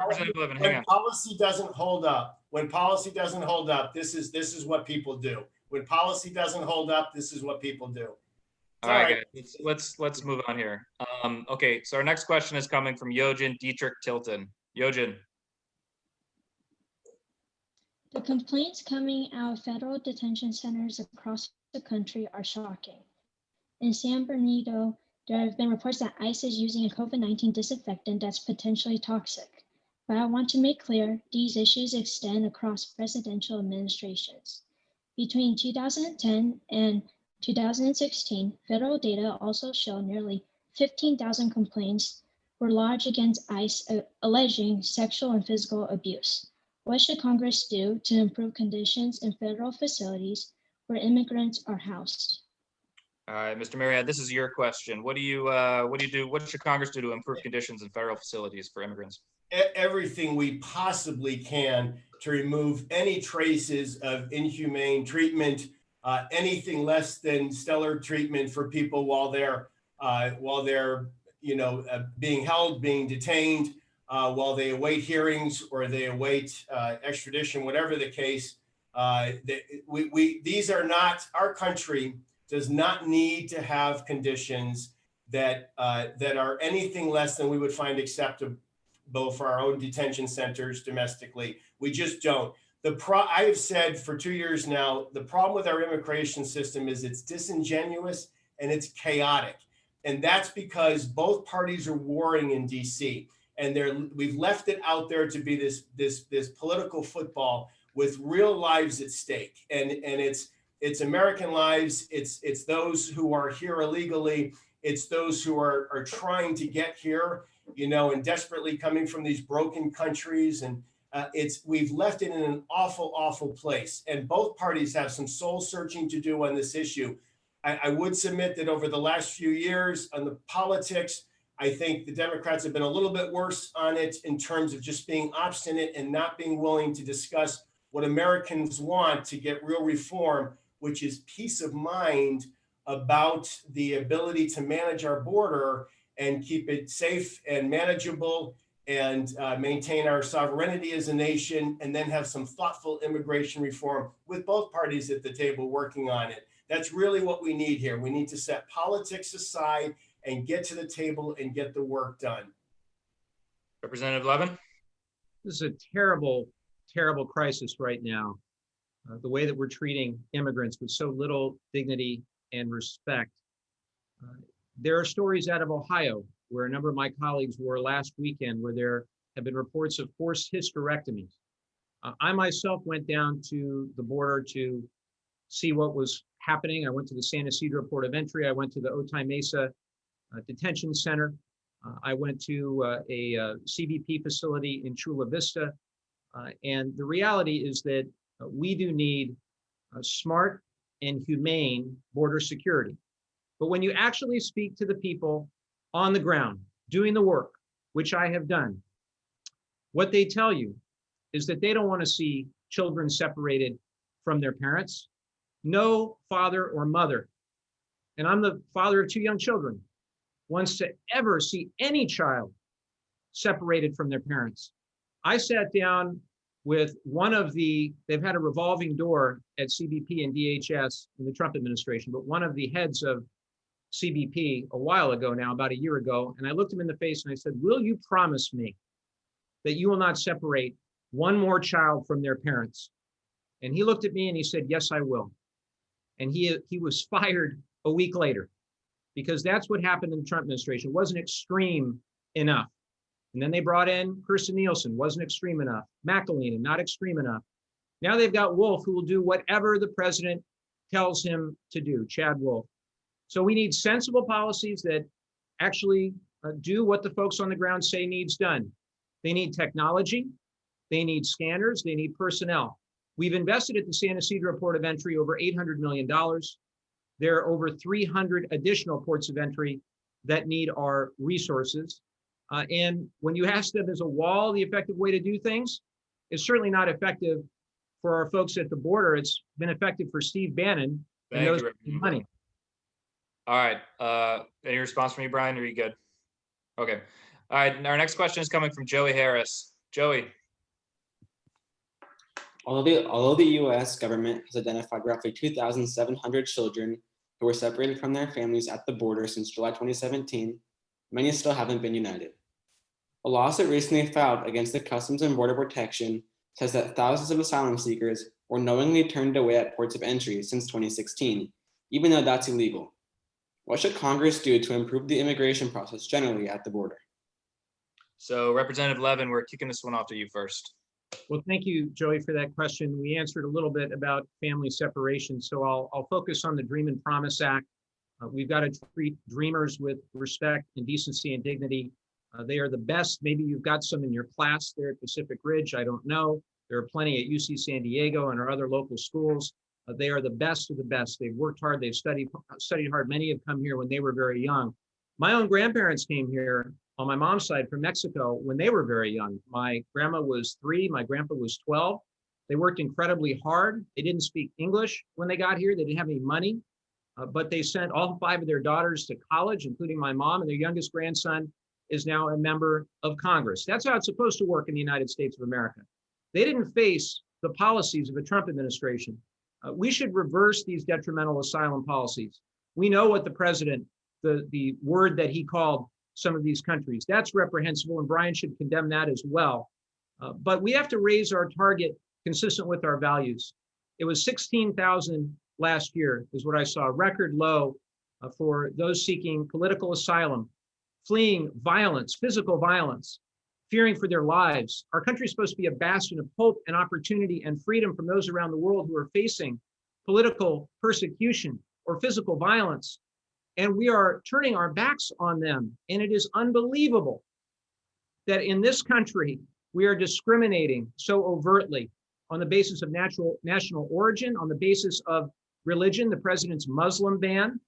policy doesn't hold up, this is what people do. When policy doesn't hold up, this is what people do. All right, guys, let's move on here. Okay, so our next question is coming from Yojin Dietrich Tilton. Yojin. The complaints coming out of federal detention centers across the country are shocking. In San Bernardino, there have been reports that ICE is using a COVID-19 disinfectant that's potentially toxic. But I want to make clear, these issues extend across presidential administrations. Between 2010 and 2016, federal data also show nearly 15,000 complaints were lodged against ICE alleging sexual and physical abuse. What should Congress do to improve conditions in federal facilities where immigrants are housed? All right, Mr. Maryott, this is your question. What do you do? What should Congress do to improve conditions in federal facilities for immigrants? Everything we possibly can to remove any traces of inhumane treatment, anything less than stellar treatment for people while they're being held, being detained, while they await hearings or they await extradition, whatever the case. These are not, our country does not need to have conditions that are anything less than we would find acceptable for our own detention centers domestically. We just don't. I have said for 2 years now, the problem with our immigration system is it's disingenuous and it's chaotic. And that's because both parties are warring in DC. And we've left it out there to be this political football with real lives at stake. And it's American lives. It's those who are here illegally. It's those who are trying to get here, and desperately coming from these broken countries. And we've left it in an awful, awful place. And both parties have some soul searching to do on this issue. I would submit that over the last few years on the politics, I think the Democrats have been a little bit worse on it in terms of just being obstinate and not being willing to discuss what Americans want to get real reform, which is peace of mind about the ability to manage our border and keep it safe and manageable and maintain our sovereignty as a nation, and then have some thoughtful immigration reform with both parties at the table working on it. That's really what we need here. We need to set politics aside and get to the table and get the work done. Representative Levin? This is a terrible, terrible crisis right now. The way that we're treating immigrants with so little dignity and respect. There are stories out of Ohio where a number of my colleagues were last weekend, where there have been reports of forced hysterectomies. I myself went down to the border to see what was happening. I went to the San Ysidro Port of Entry. I went to the Otay Mesa Detention Center. I went to a CBP facility in Chula Vista. And the reality is that we do need smart and humane border security. But when you actually speak to the people on the ground doing the work, which I have done, what they tell you is that they don't want to see children separated from their parents. No father or mother, and I'm the father of 2 young children, wants to ever see any child separated from their parents. I sat down with they've had a revolving door at CBP and DHS in the Trump administration, but one of the heads of CBP a while ago now, about a year ago, and I looked him in the face and I said, will you promise me that you will not separate one more child from their parents? And he looked at me and he said, yes, I will. And he was fired a week later, because that's what happened in the Trump administration. It wasn't extreme enough. And then they brought in Kirstjen Nielsen, wasn't extreme enough. McElhaney, not extreme enough. Now they've got Wolf, who will do whatever the president tells him to do, Chad Wolf. So we need sensible policies that actually do what the folks on the ground say needs done. They need technology, they need scanners, they need personnel. We've invested at the San Ysidro Port of Entry over $800 million. There are over 300 additional ports of entry that need our resources. And when you ask them, is a wall the effective way to do things? It's certainly not effective for our folks at the border. It's been effective for Steve Bannon and those money. All right. Any response from you, Brian? Or are you good? Okay. All right. Our next question is coming from Joey Harris. Joey. Although the U.S. government has identified roughly 2,700 children who were separated from their families at the border since July 2017, many still haven't been united. A lawsuit recently filed against the Customs and Border Protection says that thousands of asylum seekers were knowingly turned away at ports of entry since 2016, even though that's illegal. What should Congress do to improve the immigration process generally at the border? So Representative Levin, we're kicking this one off to you first. Well, thank you, Joey, for that question. We answered a little bit about family separation, so I'll focus on the Dream and Promise Act. We've got to treat dreamers with respect and decency and dignity. They are the best. Maybe you've got some in your class there at Pacific Ridge. I don't know. There are plenty at UC San Diego and our other local schools. They are the best of the best. They've worked hard. They've studied hard. Many have come here when they were very young. My own grandparents came here on my mom's side from Mexico when they were very young. My grandma was 3, my grandpa was 12. They worked incredibly hard. They didn't speak English when they got here. They didn't have any money, but they sent all 5 of their daughters to college, including my mom, and their youngest grandson is now a member of Congress. That's how it's supposed to work in the United States of America. They didn't face the policies of the Trump administration. We should reverse these detrimental asylum policies. We know what the president, the word that he called some of these countries, that's reprehensible, and Brian should condemn that as well. But we have to raise our target consistent with our values. It was 16,000 last year is what I saw, record low for those seeking political asylum, fleeing violence, physical violence, fearing for their lives. Our country is supposed to be a bastion of hope and opportunity and freedom from those around the world who are facing political persecution or physical violence. And we are turning our backs on them. And it is unbelievable that in this country, we are discriminating so overtly on the basis of national origin, on the basis of religion, the president's Muslim ban.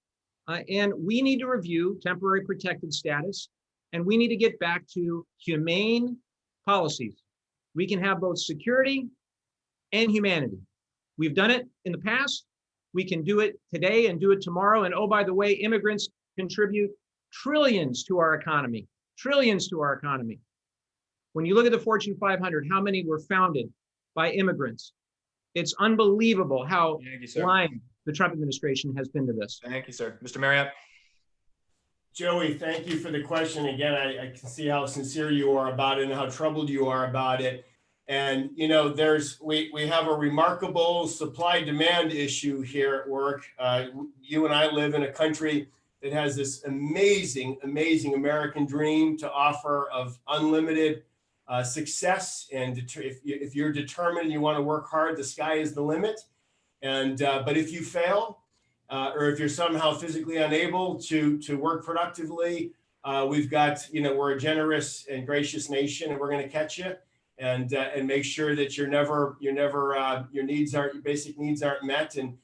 And we need to review temporary protected status, and we need to get back to humane policies. We can have both security and humanity. We've done it in the past. We can do it today and do it tomorrow. And oh, by the way, immigrants contribute trillions to our economy, trillions to our economy. When you look at the Fortune 500, how many were founded by immigrants? It's unbelievable how blind the Trump administration has been to this. Thank you, sir. Mr. Maryott. Joey, thank you for the question. Again, I can see how sincere you are about it and how troubled you are about it. And, you know, we have a remarkable supply-demand issue here at work. You and I live in a country that has this amazing, amazing American dream to offer of unlimited success. And if you're determined and you want to work hard, the sky is the limit. And but if you fail, or if you're somehow physically unable to work productively, we've got, you know, we're a generous and gracious nation, and we're going to catch you and make sure that your basic needs aren't met. And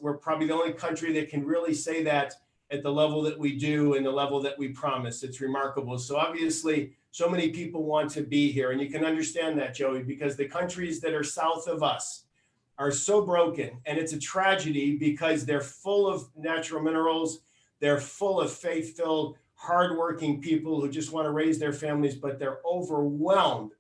we're probably the only country that can really say that at the level that we do and the level that we promise. It's remarkable. So obviously, so many people want to be here, and you can understand that, Joey, because the countries that are south of us are so broken, and it's a tragedy because they're full of natural minerals. They're full of faith-filled, hardworking people who just want to raise their families, but they're overwhelmed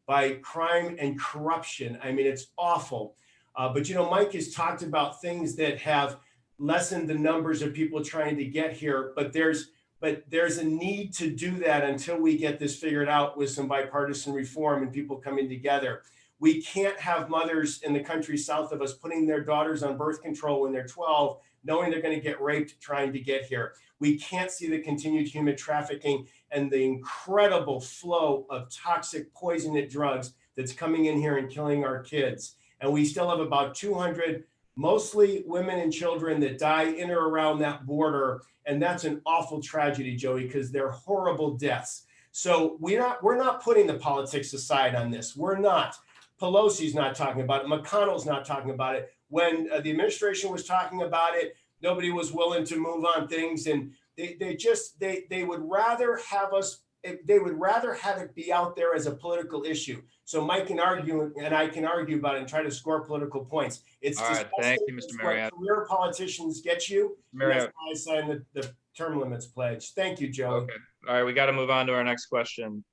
by crime and corruption. I mean, it's awful. But, you know, Mike has talked about things that have lessened the numbers of people trying to get here, but there's a need to do that until we get this figured out with some bipartisan reform and people coming together. We can't have mothers in the country south of us putting their daughters on birth control when they're 12, knowing they're going to get raped trying to get here. We can't see the continued human trafficking and the incredible flow of toxic poisonous drugs that's coming in here and killing our kids. And we still have about 200 mostly women and children that die in or around that border. And that's an awful tragedy, Joey, because they're horrible deaths. So we're not putting the politics aside on this. We're not. Pelosi's not talking about it. McConnell's not talking about it. When the administration was talking about it, nobody was willing to move on things. And they would rather have us, they would rather have it be out there as a political issue. So Mike can argue and I can argue about it and try to score political points. It's all right. Thank you, Mr. Maryott. Career politicians get you. Maryott. That's why I signed the term limits pledge. Thank you, Joey. Okay. All right, we got to move on to our next question.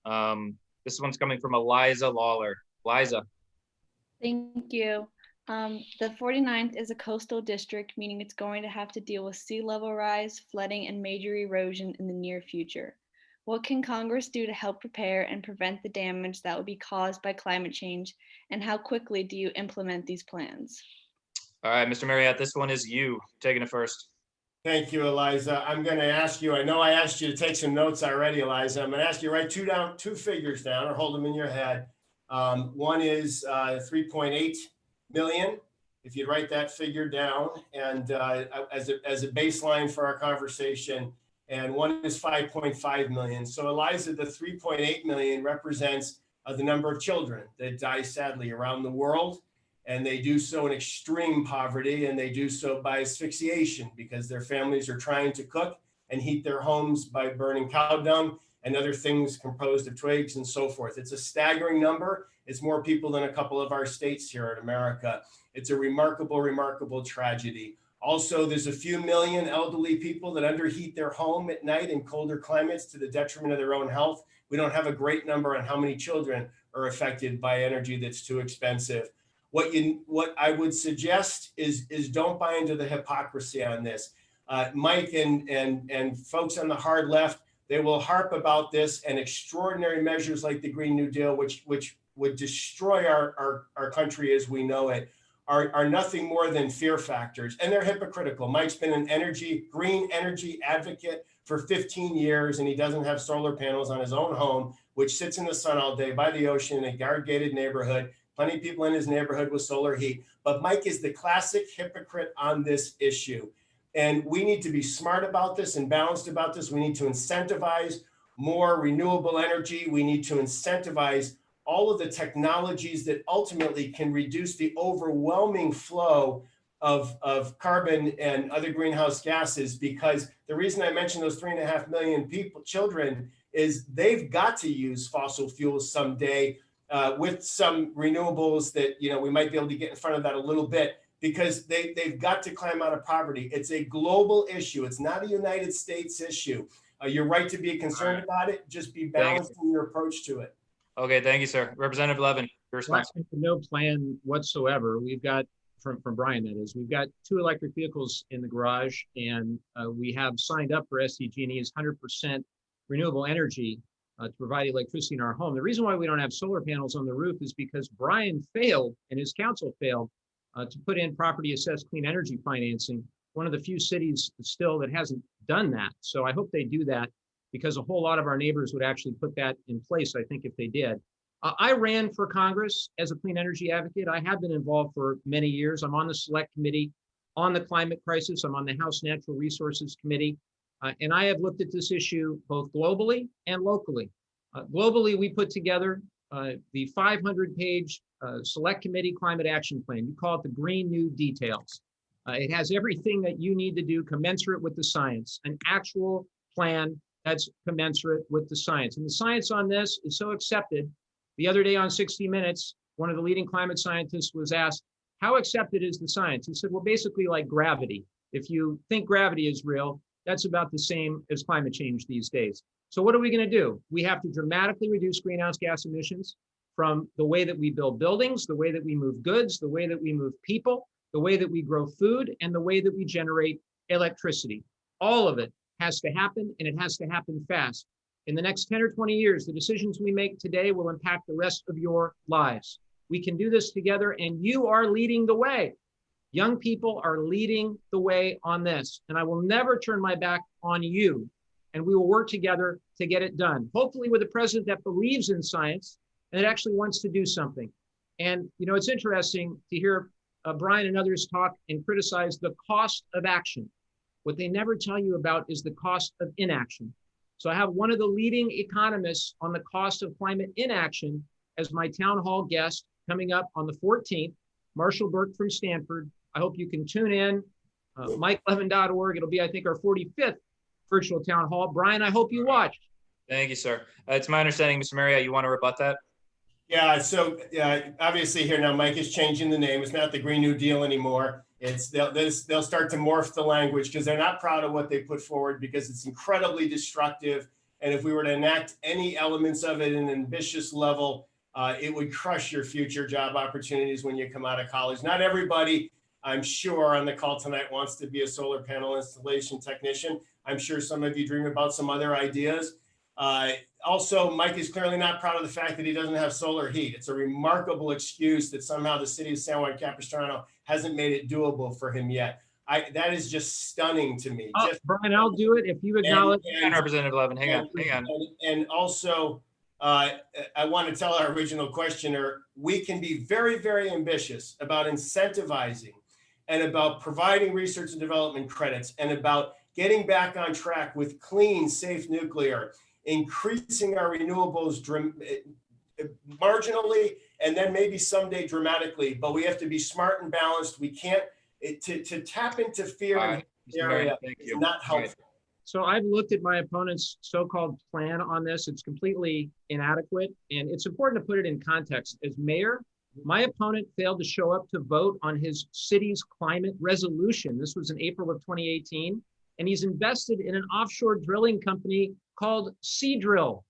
This one's coming from Eliza Lawler. Eliza. Thank you. The 49th is a coastal district, meaning it's going to have to deal with sea level rise, flooding, and major erosion in the near future. What can Congress do to help prepare and prevent the damage that will be caused by climate change, and how quickly do you implement these plans? All right, Mr. Maryott, this one is you. Taking it first. Thank you, Eliza. I'm going to ask you, I know I asked you to take some notes already, Eliza. I'm going to ask you to write two figures down or hold them in your head. One is 3.8 million. If you'd write that figure down and as a baseline for our conversation, and one is 5.5 million. So Eliza, the 3.8 million represents the number of children that die sadly around the world. And they do so in extreme poverty, and they do so by asphyxiation because their families are trying to cook and heat their homes by burning cow dung and other things composed of twigs and so forth. It's a staggering number. It's more people than a couple of our states here in America. It's a remarkable, remarkable tragedy. Also, there's a few million elderly people that underheat their home at night in colder climates to the detriment of their own health. We don't have a great number on how many children are affected by energy that's too expensive. What I would suggest is don't buy into the hypocrisy on this. Mike and folks on the hard left, they will harp about this, and extraordinary measures like the Green New Deal, which would destroy our country as we know it, are nothing more than fear factors, and they're hypocritical. Mike's been an green energy advocate for 15 years, and he doesn't have solar panels on his own home, which sits in the sun all day by the ocean in a guard-gated neighborhood. Plenty of people in his neighborhood with solar heat, but Mike is the classic hypocrite on this issue. And we need to be smart about this and balanced about this. We need to incentivize more renewable energy. We need to incentivize all of the technologies that ultimately can reduce the overwhelming flow of carbon and other greenhouse gases, because the reason I mentioned those 3.5 million children is they've got to use fossil fuels someday. With some renewables that, we might be able to get in front of that a little bit, because they've got to climb out of poverty. It's a global issue. It's not a United States issue. You're right to be concerned about it. Just be balanced in your approach to it. Okay, thank you, sir. Representative Levin, your response. No plan whatsoever. We've got, from Brian, that is, we've got 2 electric vehicles in the garage, and we have signed up for SDG&E as 100% renewable energy to provide electricity in our home. The reason why we don't have solar panels on the roof is because Brian failed and his council failed to put in property assessed clean energy financing. One of the few cities still that hasn't done that. So I hope they do that, because a whole lot of our neighbors would actually put that in place, I think, if they did. I ran for Congress as a clean energy advocate. I have been involved for many years. I'm on the select committee on the climate crisis. I'm on the House Natural Resources Committee. And I have looked at this issue both globally and locally. Globally, we put together the 500-page Select Committee Climate Action Plan. You call it the Green New Details. It has everything that you need to do commensurate with the science, an actual plan that's commensurate with the science. And the science on this is so accepted. The other day on 60 Minutes, one of the leading climate scientists was asked, how accepted is the science? He said, well, basically like gravity. If you think gravity is real, that's about the same as climate change these days. So what are we going to do? We have to dramatically reduce greenhouse gas emissions from the way that we build buildings, the way that we move goods, the way that we move people, the way that we grow food, and the way that we generate electricity. All of it has to happen, and it has to happen fast. In the next 10 or 20 years, the decisions we make today will impact the rest of your lives. We can do this together, and you are leading the way. Young people are leading the way on this, and I will never turn my back on you, and we will work together to get it done. Hopefully with a president that believes in science and that actually wants to do something. And, it's interesting to hear Brian and others talk and criticize the cost of action. What they never tell you about is the cost of inaction. So I have one of the leading economists on the cost of climate inaction as my town hall guest coming up on the 14th, Marshall Burke from Stanford. I hope you can tune in, MikeLevin.org. It'll be, I think, our 45th virtual town hall. Brian, I hope you watch. Thank you, sir. It's my understanding, Mr. Maryott, you want to rebut that? Yeah, so obviously here now, Mike is changing the name. It's not the Green New Deal anymore. They'll start to morph the language because they're not proud of what they put forward because it's incredibly destructive. And if we were to enact any elements of it at an ambitious level, it would crush your future job opportunities when you come out of college. Not everybody, I'm sure, on the call tonight wants to be a solar panel installation technician. I'm sure some of you dream about some other ideas. Also, Mike is clearly not proud of the fact that he doesn't have solar heat. It's a remarkable excuse that somehow the city of San Juan Capistrano hasn't made it doable for him yet. That is just stunning to me. Brian, I'll do it if you acknowledge. Hang on, Representative Levin, hang on. And also, I want to tell our original questioner, we can be very, very ambitious about incentivizing and about providing research and development credits and about getting back on track with clean, safe nuclear, increasing our renewables marginally, and then maybe someday dramatically, but we have to be smart and balanced. We can't, to tap into fear in this area is not helpful. So I've looked at my opponent's so-called plan on this. It's completely inadequate, and it's important to put it in context. As mayor, my opponent failed to show up to vote on his city's climate resolution. This was in April of 2018, and he's invested in an offshore drilling company called Seadrill.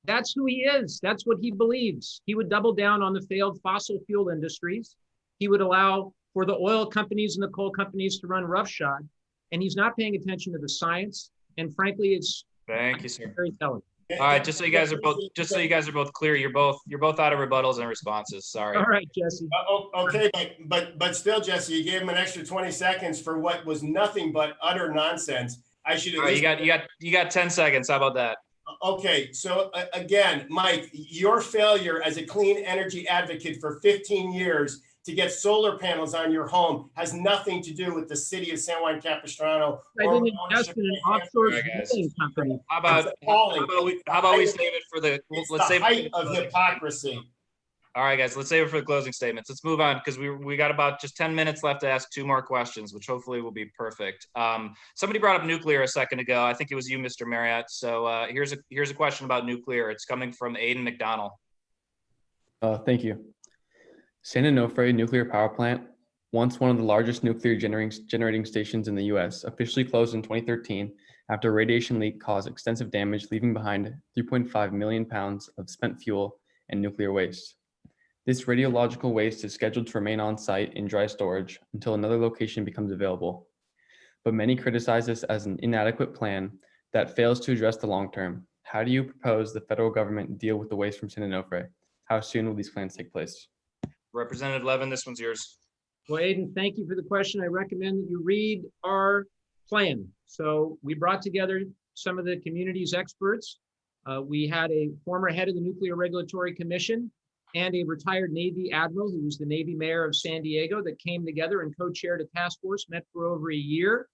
That's who he is. That's what he believes. He would double down on the failed fossil fuel industries. He would allow for the oil companies and the coal companies to run roughshod. And he's not paying attention to the science. And frankly, it's thank you, sir. Very telling. All right, just so you guys are both clear, you're both out of rebuttals and responses. Sorry. All right, Jesse. Okay, but still, Jesse, you gave him an extra 20 seconds for what was nothing but utter nonsense. I should. All right, you got 10 seconds. How about that? Okay, so again, Mike, your failure as a clean energy advocate for 15 years to get solar panels on your home has nothing to do with the city of San Juan Capistrano. I didn't invest in an offshore drilling company. How about we save it for the? Let's save it of hypocrisy. All right, guys, let's save it for the closing statements. Let's move on because we got about just 10 minutes left to ask 2 more questions, which hopefully will be perfect. Somebody brought up nuclear a second ago. I think it was you, Mr. Maryott. So here's a question about nuclear. It's coming from Aiden McDonald. Thank you. San Onofre Nuclear Power Plant, once one of the largest nuclear generating stations in the U.S., officially closed in 2013 after a radiation leak caused extensive damage, leaving behind 3.5 million pounds of spent fuel and nuclear waste. This radiological waste is scheduled to remain on site in dry storage until another location becomes available. But many criticize this as an inadequate plan that fails to address the long term. How do you propose the federal government deal with the waste from San Onofre? How soon will these plans take place? Representative Levin, this one's yours. Well, Aiden, thank you for the question. I recommend that you read our plan. So we brought together some of the community's experts. We had a former head of the Nuclear Regulatory Commission and a retired Navy admiral who was the Navy mayor of San Diego that came together and co-chaired a task force, met for over a year,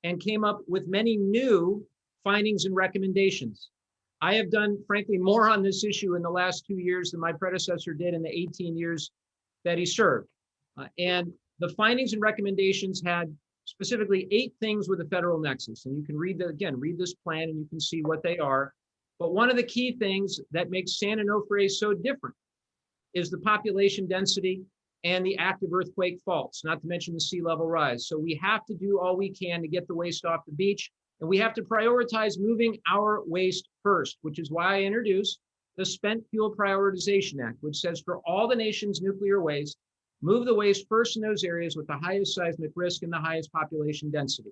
and came up with many new findings and recommendations. I have done, frankly, more on this issue in the last 2 years than my predecessor did in the 18 years that he served. And the findings and recommendations had specifically 8 things with a federal nexus. And you can read this plan and you can see what they are. But one of the key things that makes San Onofre so different is the population density and the active earthquake faults, not to mention the sea level rise. So we have to do all we can to get the waste off the beach. And we have to prioritize moving our waste first, which is why I introduced the Spent Fuel Prioritization Act, which says for all the nation's nuclear waste, move the waste first in those areas with the highest seismic risk and the highest population density.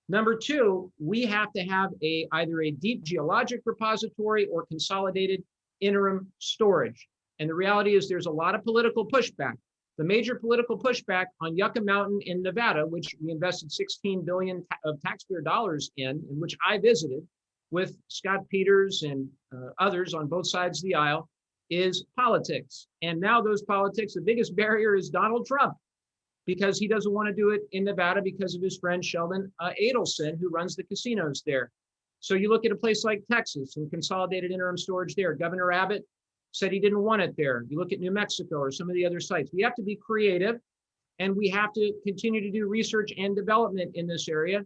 Number 2, we have to have either a deep geologic repository or consolidated interim storage. And the reality is there's a lot of political pushback. The major political pushback on Yucca Mountain in Nevada, which we invested $16 billion of taxpayer dollars in which I visited with Scott Peters and others on both sides of the aisle, is politics. And now those politics, the biggest barrier is Donald Trump. because he doesn't want to do it in Nevada because of his friend Sheldon Adelson, who runs the casinos there. So you look at a place like Texas and consolidated interim storage there. Governor Abbott said he didn't want it there. You look at New Mexico or some of the other sites. We have to be creative, and we have to continue to do research and development in this area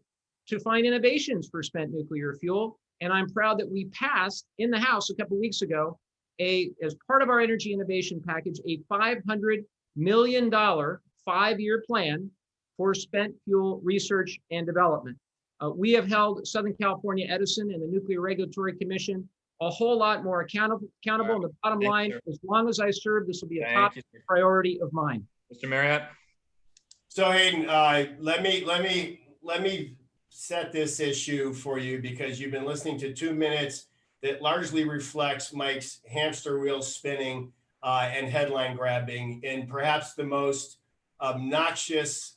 to find innovations for spent nuclear fuel. And I'm proud that we passed in the House a couple of weeks ago, as part of our energy innovation package, a $500 million 5-year plan for spent fuel research and development. We have held Southern California Edison and the Nuclear Regulatory Commission a whole lot more accountable. And the bottom line, as long as I serve, this will be a top priority of mine. Mr. Maryott. So Hayden, let me set this issue for you, because you've been listening to 2 minutes that largely reflects Mike's hamster wheel spinning and headline grabbing in perhaps the most obnoxious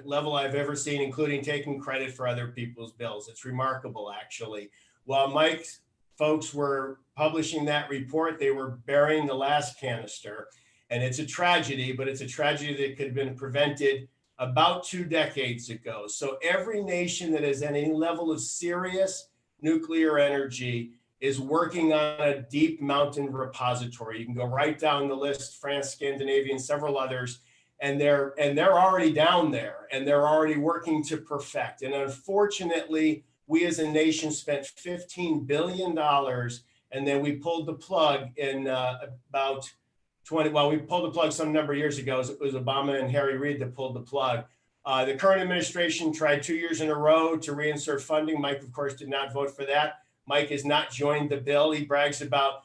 level I've ever seen, including taking credit for other people's bills. It's remarkable, actually. While Mike's folks were publishing that report, they were burying the last canister. And it's a tragedy, but it's a tragedy that could have been prevented about 2 decades ago. So every nation that has any level of serious nuclear energy is working on a deep mountain repository. You can go right down the list: France, Scandinavia, and several others. And they're already down there, and they're already working to perfect. And unfortunately, we as a nation spent $15 billion, and then we pulled the plug in about 20, well, we pulled the plug some number of years ago. It was Obama and Harry Reid that pulled the plug. The current administration tried 2 years in a row to reinsert funding. Mike, of course, did not vote for that. Mike has not joined the bill. He brags about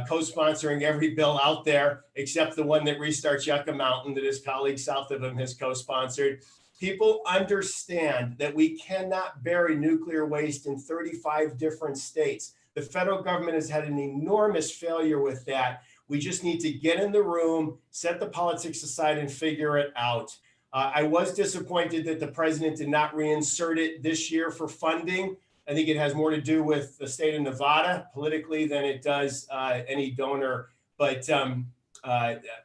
co-sponsoring every bill out there, except the one that restarts Yucca Mountain that his colleague south of him has co-sponsored. People understand that we cannot bury nuclear waste in 35 different states. The federal government has had an enormous failure with that. We just need to get in the room, set the politics aside, and figure it out. I was disappointed that the president did not reinsert it this year for funding. I think it has more to do with the state of Nevada politically than it does any donor. But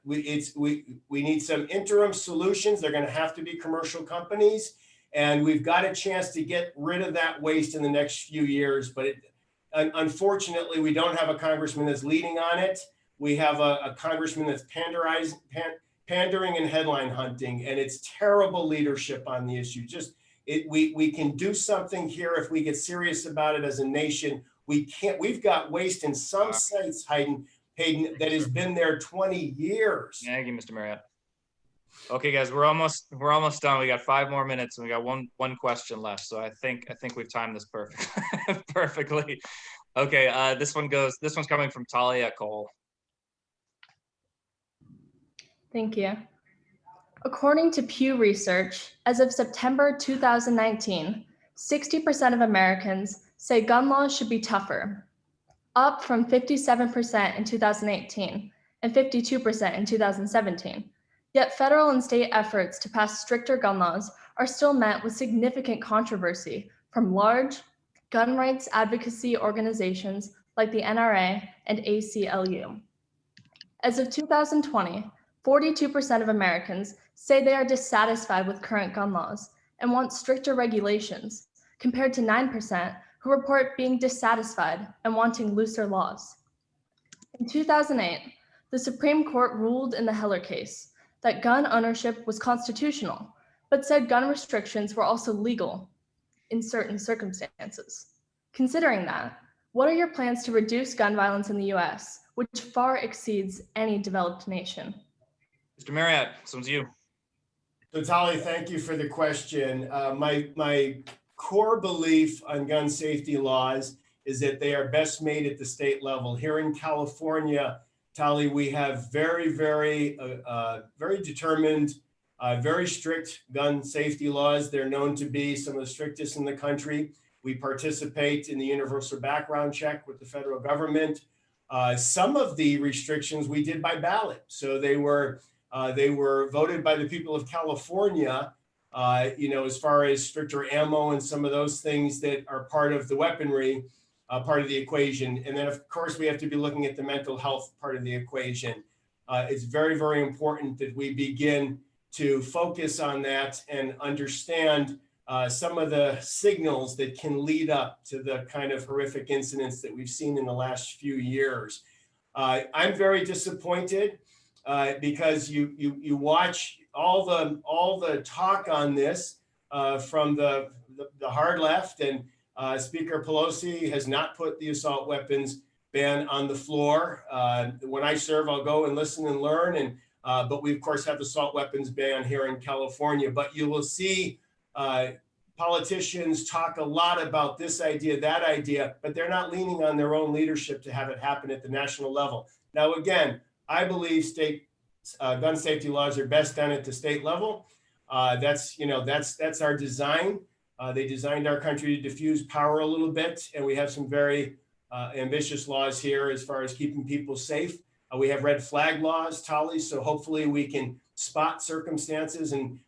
we need some interim solutions. They're going to have to be commercial companies, and we've got a chance to get rid of that waste in the next few years. But unfortunately, we don't have a congressman that's leading on it. We have a congressman that's pandering and headline hunting, and it's terrible leadership on the issue. We can do something here if we get serious about it as a nation. We've got waste in some sites, Hayden, that has been there 20 years. Thank you, Mr. Maryott. Okay, guys, we're almost done. We got 5 more minutes, and we got one question left. So I think we've timed this perfectly. Okay, this one's coming from Talia Cole. Thank you. According to Pew Research, as of September 2019, 60% of Americans say gun laws should be tougher, up from 57% in 2018 and 52% in 2017. Yet federal and state efforts to pass stricter gun laws are still met with significant controversy from large gun rights advocacy organizations like the NRA and ACLU. As of 2020, 42% of Americans say they are dissatisfied with current gun laws and want stricter regulations, compared to 9% who report being dissatisfied and wanting looser laws. In 2008, the Supreme Court ruled in the Heller case that gun ownership was constitutional, but said gun restrictions were also legal in certain circumstances. Considering that, what are your plans to reduce gun violence in the US, which far exceeds any developed nation? Mr. Maryott, this one's you. So Tali, thank you for the question. My core belief on gun safety laws is that they are best made at the state level. Here in California, Tali, we have very determined, very strict gun safety laws. They're known to be some of the strictest in the country. We participate in the universal background check with the federal government. Some of the restrictions we did by ballot. So they were voted by the people of California, as far as stricter ammo and some of those things that are part of the weaponry, part of the equation. And then, of course, we have to be looking at the mental health part of the equation. it's very, very important that we begin to focus on that and understand some of the signals that can lead up to the kind of horrific incidents that we've seen in the last few years. I'm very disappointed because you watch all the talk on this from the hard left, and Speaker Pelosi has not put the assault weapons ban on the floor. When I serve, I'll go and listen and learn, and but we of course have the assault weapons ban here in California. But you will see politicians talk a lot about this idea, that idea, but they're not leaning on their own leadership to have it happen at the national level. Now, again, I believe state gun safety laws are best done at the state level. That's our design. They designed our country to diffuse power a little bit, and we have some very ambitious laws here as far as keeping people safe. We have red flag laws, Tali, so hopefully we can spot circumstances and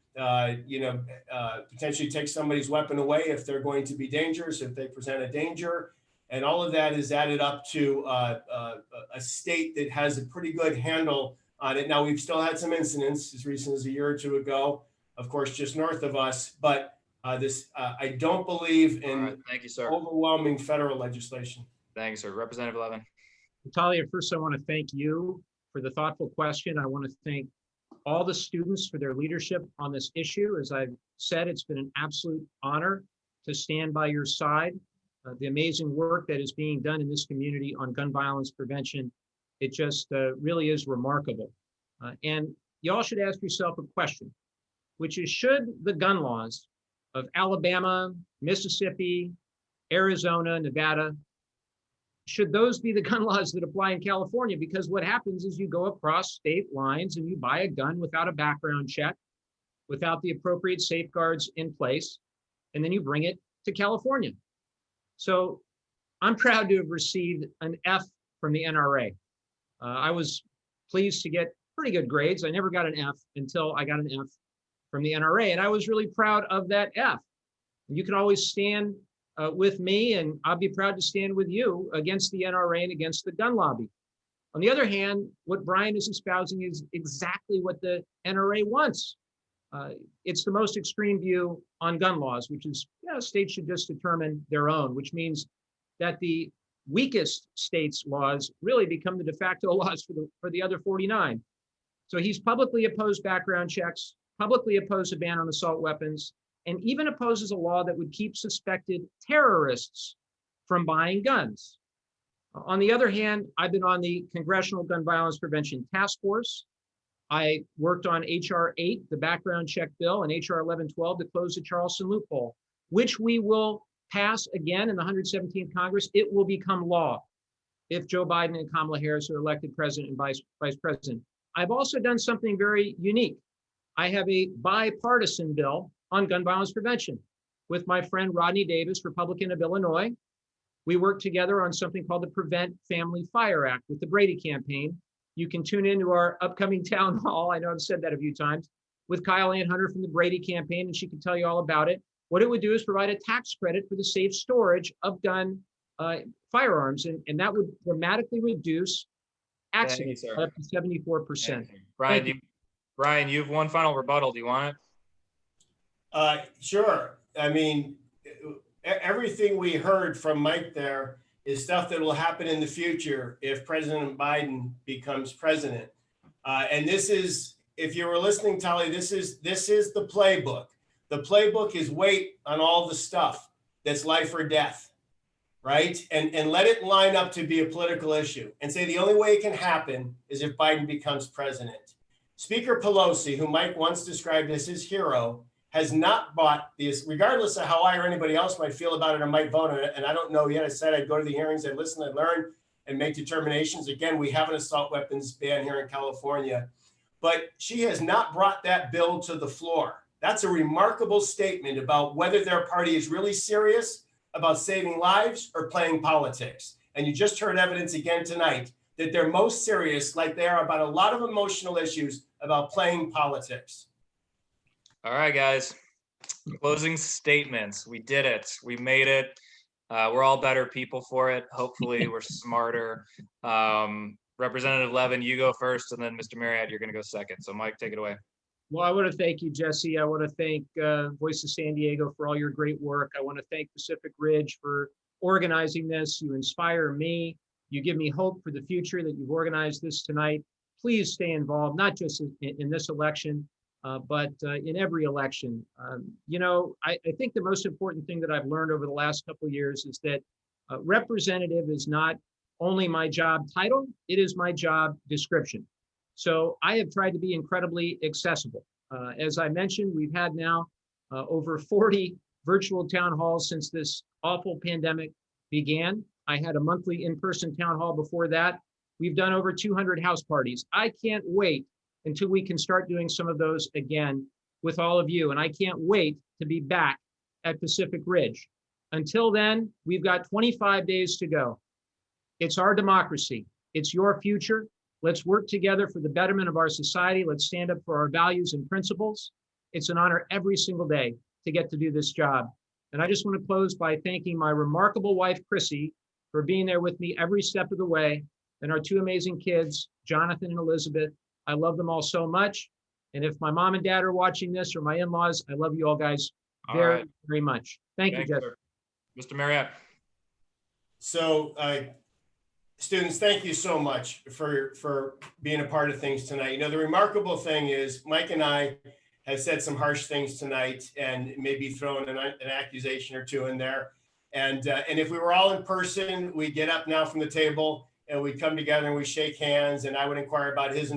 potentially take somebody's weapon away if they're going to be dangerous, if they present a danger. And all of that is added up to a state that has a pretty good handle on it. Now, we've still had some incidents as recent as a year or two ago, of course, just north of us, but I don't believe in Thank you, sir. Overwhelming federal legislation. Thank you, sir. Representative Levin. Natalia, first I want to thank you for the thoughtful question. I want to thank all the students for their leadership on this issue. As I've said, it's been an absolute honor to stand by your side. The amazing work that is being done in this community on gun violence prevention, it just really is remarkable. And you all should ask yourself a question, which is, should the gun laws of Alabama, Mississippi, Arizona, Nevada, should those be the gun laws that apply in California? Because what happens is you go across state lines and you buy a gun without a background check, without the appropriate safeguards in place, and then you bring it to California. So I'm proud to have received an F from the NRA. I was pleased to get pretty good grades. I never got an F until I got an F from the NRA, and I was really proud of that F. And you can always stand with me, and I'll be proud to stand with you against the NRA and against the gun lobby. On the other hand, what Brian is espousing is exactly what the NRA wants. It's the most extreme view on gun laws, which is, states should just determine their own, which means that the weakest states' laws really become the de facto laws for the other 49. So he's publicly opposed background checks, publicly opposed a ban on assault weapons, and even opposes a law that would keep suspected terrorists from buying guns. On the other hand, I've been on the Congressional Gun Violence Prevention Task Force. I worked on H.R. 8, the background check bill, and H.R. 1112 to close the Charleston loophole, which we will pass again in the 117th Congress. It will become law if Joe Biden and Kamala Harris are elected president and vice president. I've also done something very unique. I have a bipartisan bill on gun violence prevention with my friend Rodney Davis, Republican of Illinois. We worked together on something called the Prevent Family Fire Act with the Brady campaign. You can tune into our upcoming town hall. I know I've said that a few times, with Kyle Ann Hunter from the Brady campaign, and she can tell you all about it. What it would do is provide a tax credit for the safe storage of gun firearms, and that would dramatically reduce accidents by up to 74%. Brian, you have one final rebuttal. Do you want it? Sure. I mean, everything we heard from Mike there is stuff that will happen in the future if President Biden becomes president. And this is, if you were listening, Tali, this is the playbook. The playbook is wait on all the stuff that's life or death, right? And let it line up to be a political issue and say the only way it can happen is if Biden becomes president. Speaker Pelosi, who Mike once described as his hero, has not bought this, regardless of how I or anybody else might feel about it or might vote on it. And I don't know yet. I said I'd go to the hearings, I'd listen, I'd learn, and make determinations. Again, we have an assault weapons ban here in California, but she has not brought that bill to the floor. That's a remarkable statement about whether their party is really serious about saving lives or playing politics. And you just heard evidence again tonight that they're most serious, like they are about a lot of emotional issues, about playing politics. All right, guys. Closing statements. We did it. We made it. We're all better people for it. Hopefully, we're smarter. Representative Levin, you go first, and then Mr. Maryott, you're going to go second. So Mike, take it away. Well, I want to thank you, Jesse. I want to thank Voice of San Diego for all your great work. I want to thank Pacific Ridge for organizing this. You inspire me. You give me hope for the future that you've organized this tonight. Please stay involved, not just in this election, but in every election. You know, I think the most important thing that I've learned over the last couple of years is that representative is not only my job title, it is my job description. So I have tried to be incredibly accessible. As I mentioned, we've had now over 40 virtual town halls since this awful pandemic began. I had a monthly in-person town hall before that. We've done over 200 house parties. I can't wait until we can start doing some of those again with all of you. And I can't wait to be back at Pacific Ridge. Until then, we've got 25 days to go. It's our democracy. It's your future. Let's work together for the betterment of our society. Let's stand up for our values and principles. It's an honor every single day to get to do this job. And I just want to close by thanking my remarkable wife, Chrissy, for being there with me every step of the way, and our two amazing kids, Jonathan and Elizabeth. I love them all so much. And if my mom and dad are watching this, or my in-laws, I love you all guys very, very much. Thank you, Jeff. Mr. Maryott. So, students, thank you so much for being a part of things tonight. You know, the remarkable thing is Mike and I have said some harsh things tonight and maybe thrown an accusation or two in there. And if we were all in person, we'd get up now from the table and we'd come together and we shake hands, and I would inquire about his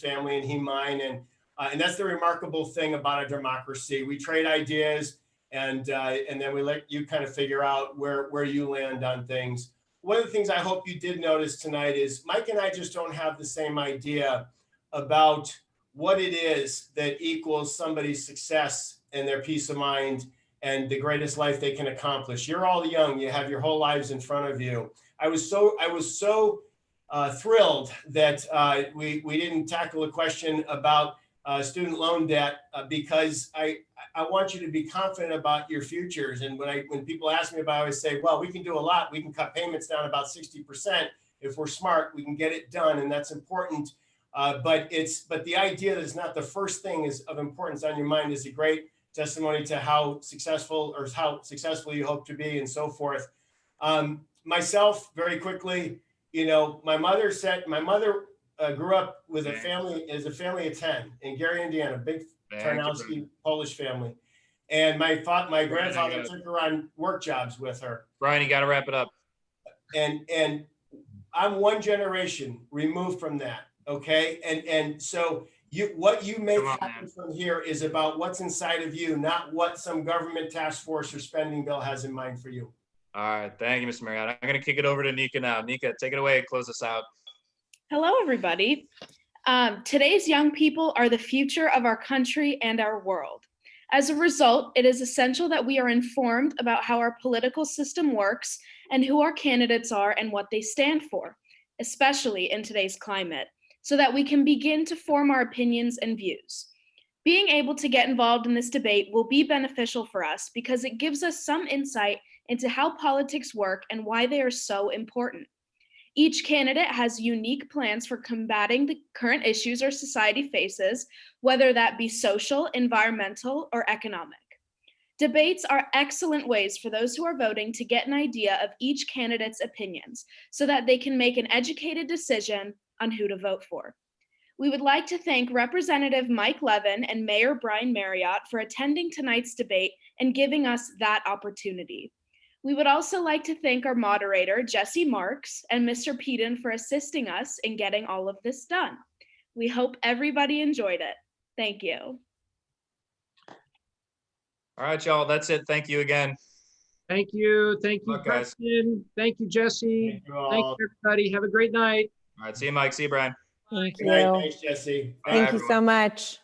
family and he mine. And that's the remarkable thing about a democracy. We trade ideas, and then we let you kind of figure out where you land on things. One of the things I hope you did notice tonight is Mike and I just don't have the same idea about what it is that equals somebody's success and their peace of mind and the greatest life they can accomplish. You're all young. You have your whole lives in front of you. I was so thrilled that we didn't tackle a question about student loan debt because I want you to be confident about your futures. And when people ask me about it, I always say, well, we can do a lot. We can cut payments down about 60%. If we're smart, we can get it done. And that's important. But the idea that it's not the first thing is of importance on your mind is a great testimony to how successful you hope to be and so forth. Myself, very quickly, you know, my mother grew up with a family of 10 in Gary, Indiana, big Tarnowski Polish family. And my grandfather took her on work jobs with her. Brian, you got to wrap it up. And I'm one generation removed from that. Okay. And so what you make happen from here is about what's inside of you, not what some government task force or spending bill has in mind for you. All right. Thank you, Mr. Maryott. I'm going to kick it over to Nika now. Nika, take it away. Close us out. Hello, everybody. Today's young people are the future of our country and our world. As a result, it is essential that we are informed about how our political system works and who our candidates are and what they stand for, especially in today's climate, so that we can begin to form our opinions and views. Being able to get involved in this debate will be beneficial for us because it gives us some insight into how politics work and why they are so important. Each candidate has unique plans for combating the current issues our society faces, whether that be social, environmental, or economic. Debates are excellent ways for those who are voting to get an idea of each candidate's opinions so that they can make an educated decision on who to vote for. We would like to thank Representative Mike Levin and Mayor Brian Maryott for attending tonight's debate and giving us that opportunity. We would also like to thank our moderator, Jesse Marx, and Mr. Peden for assisting us in getting all of this done. We hope everybody enjoyed it. Thank you. All right, y'all. That's it. Thank you again. Thank you. Thank you, Preston. Thank you, Jesse. Thank you, everybody. Have a great night. All right. See you, Mike. See you, Brian. Thank you. Good night. Thanks, Jesse. Thank you so much.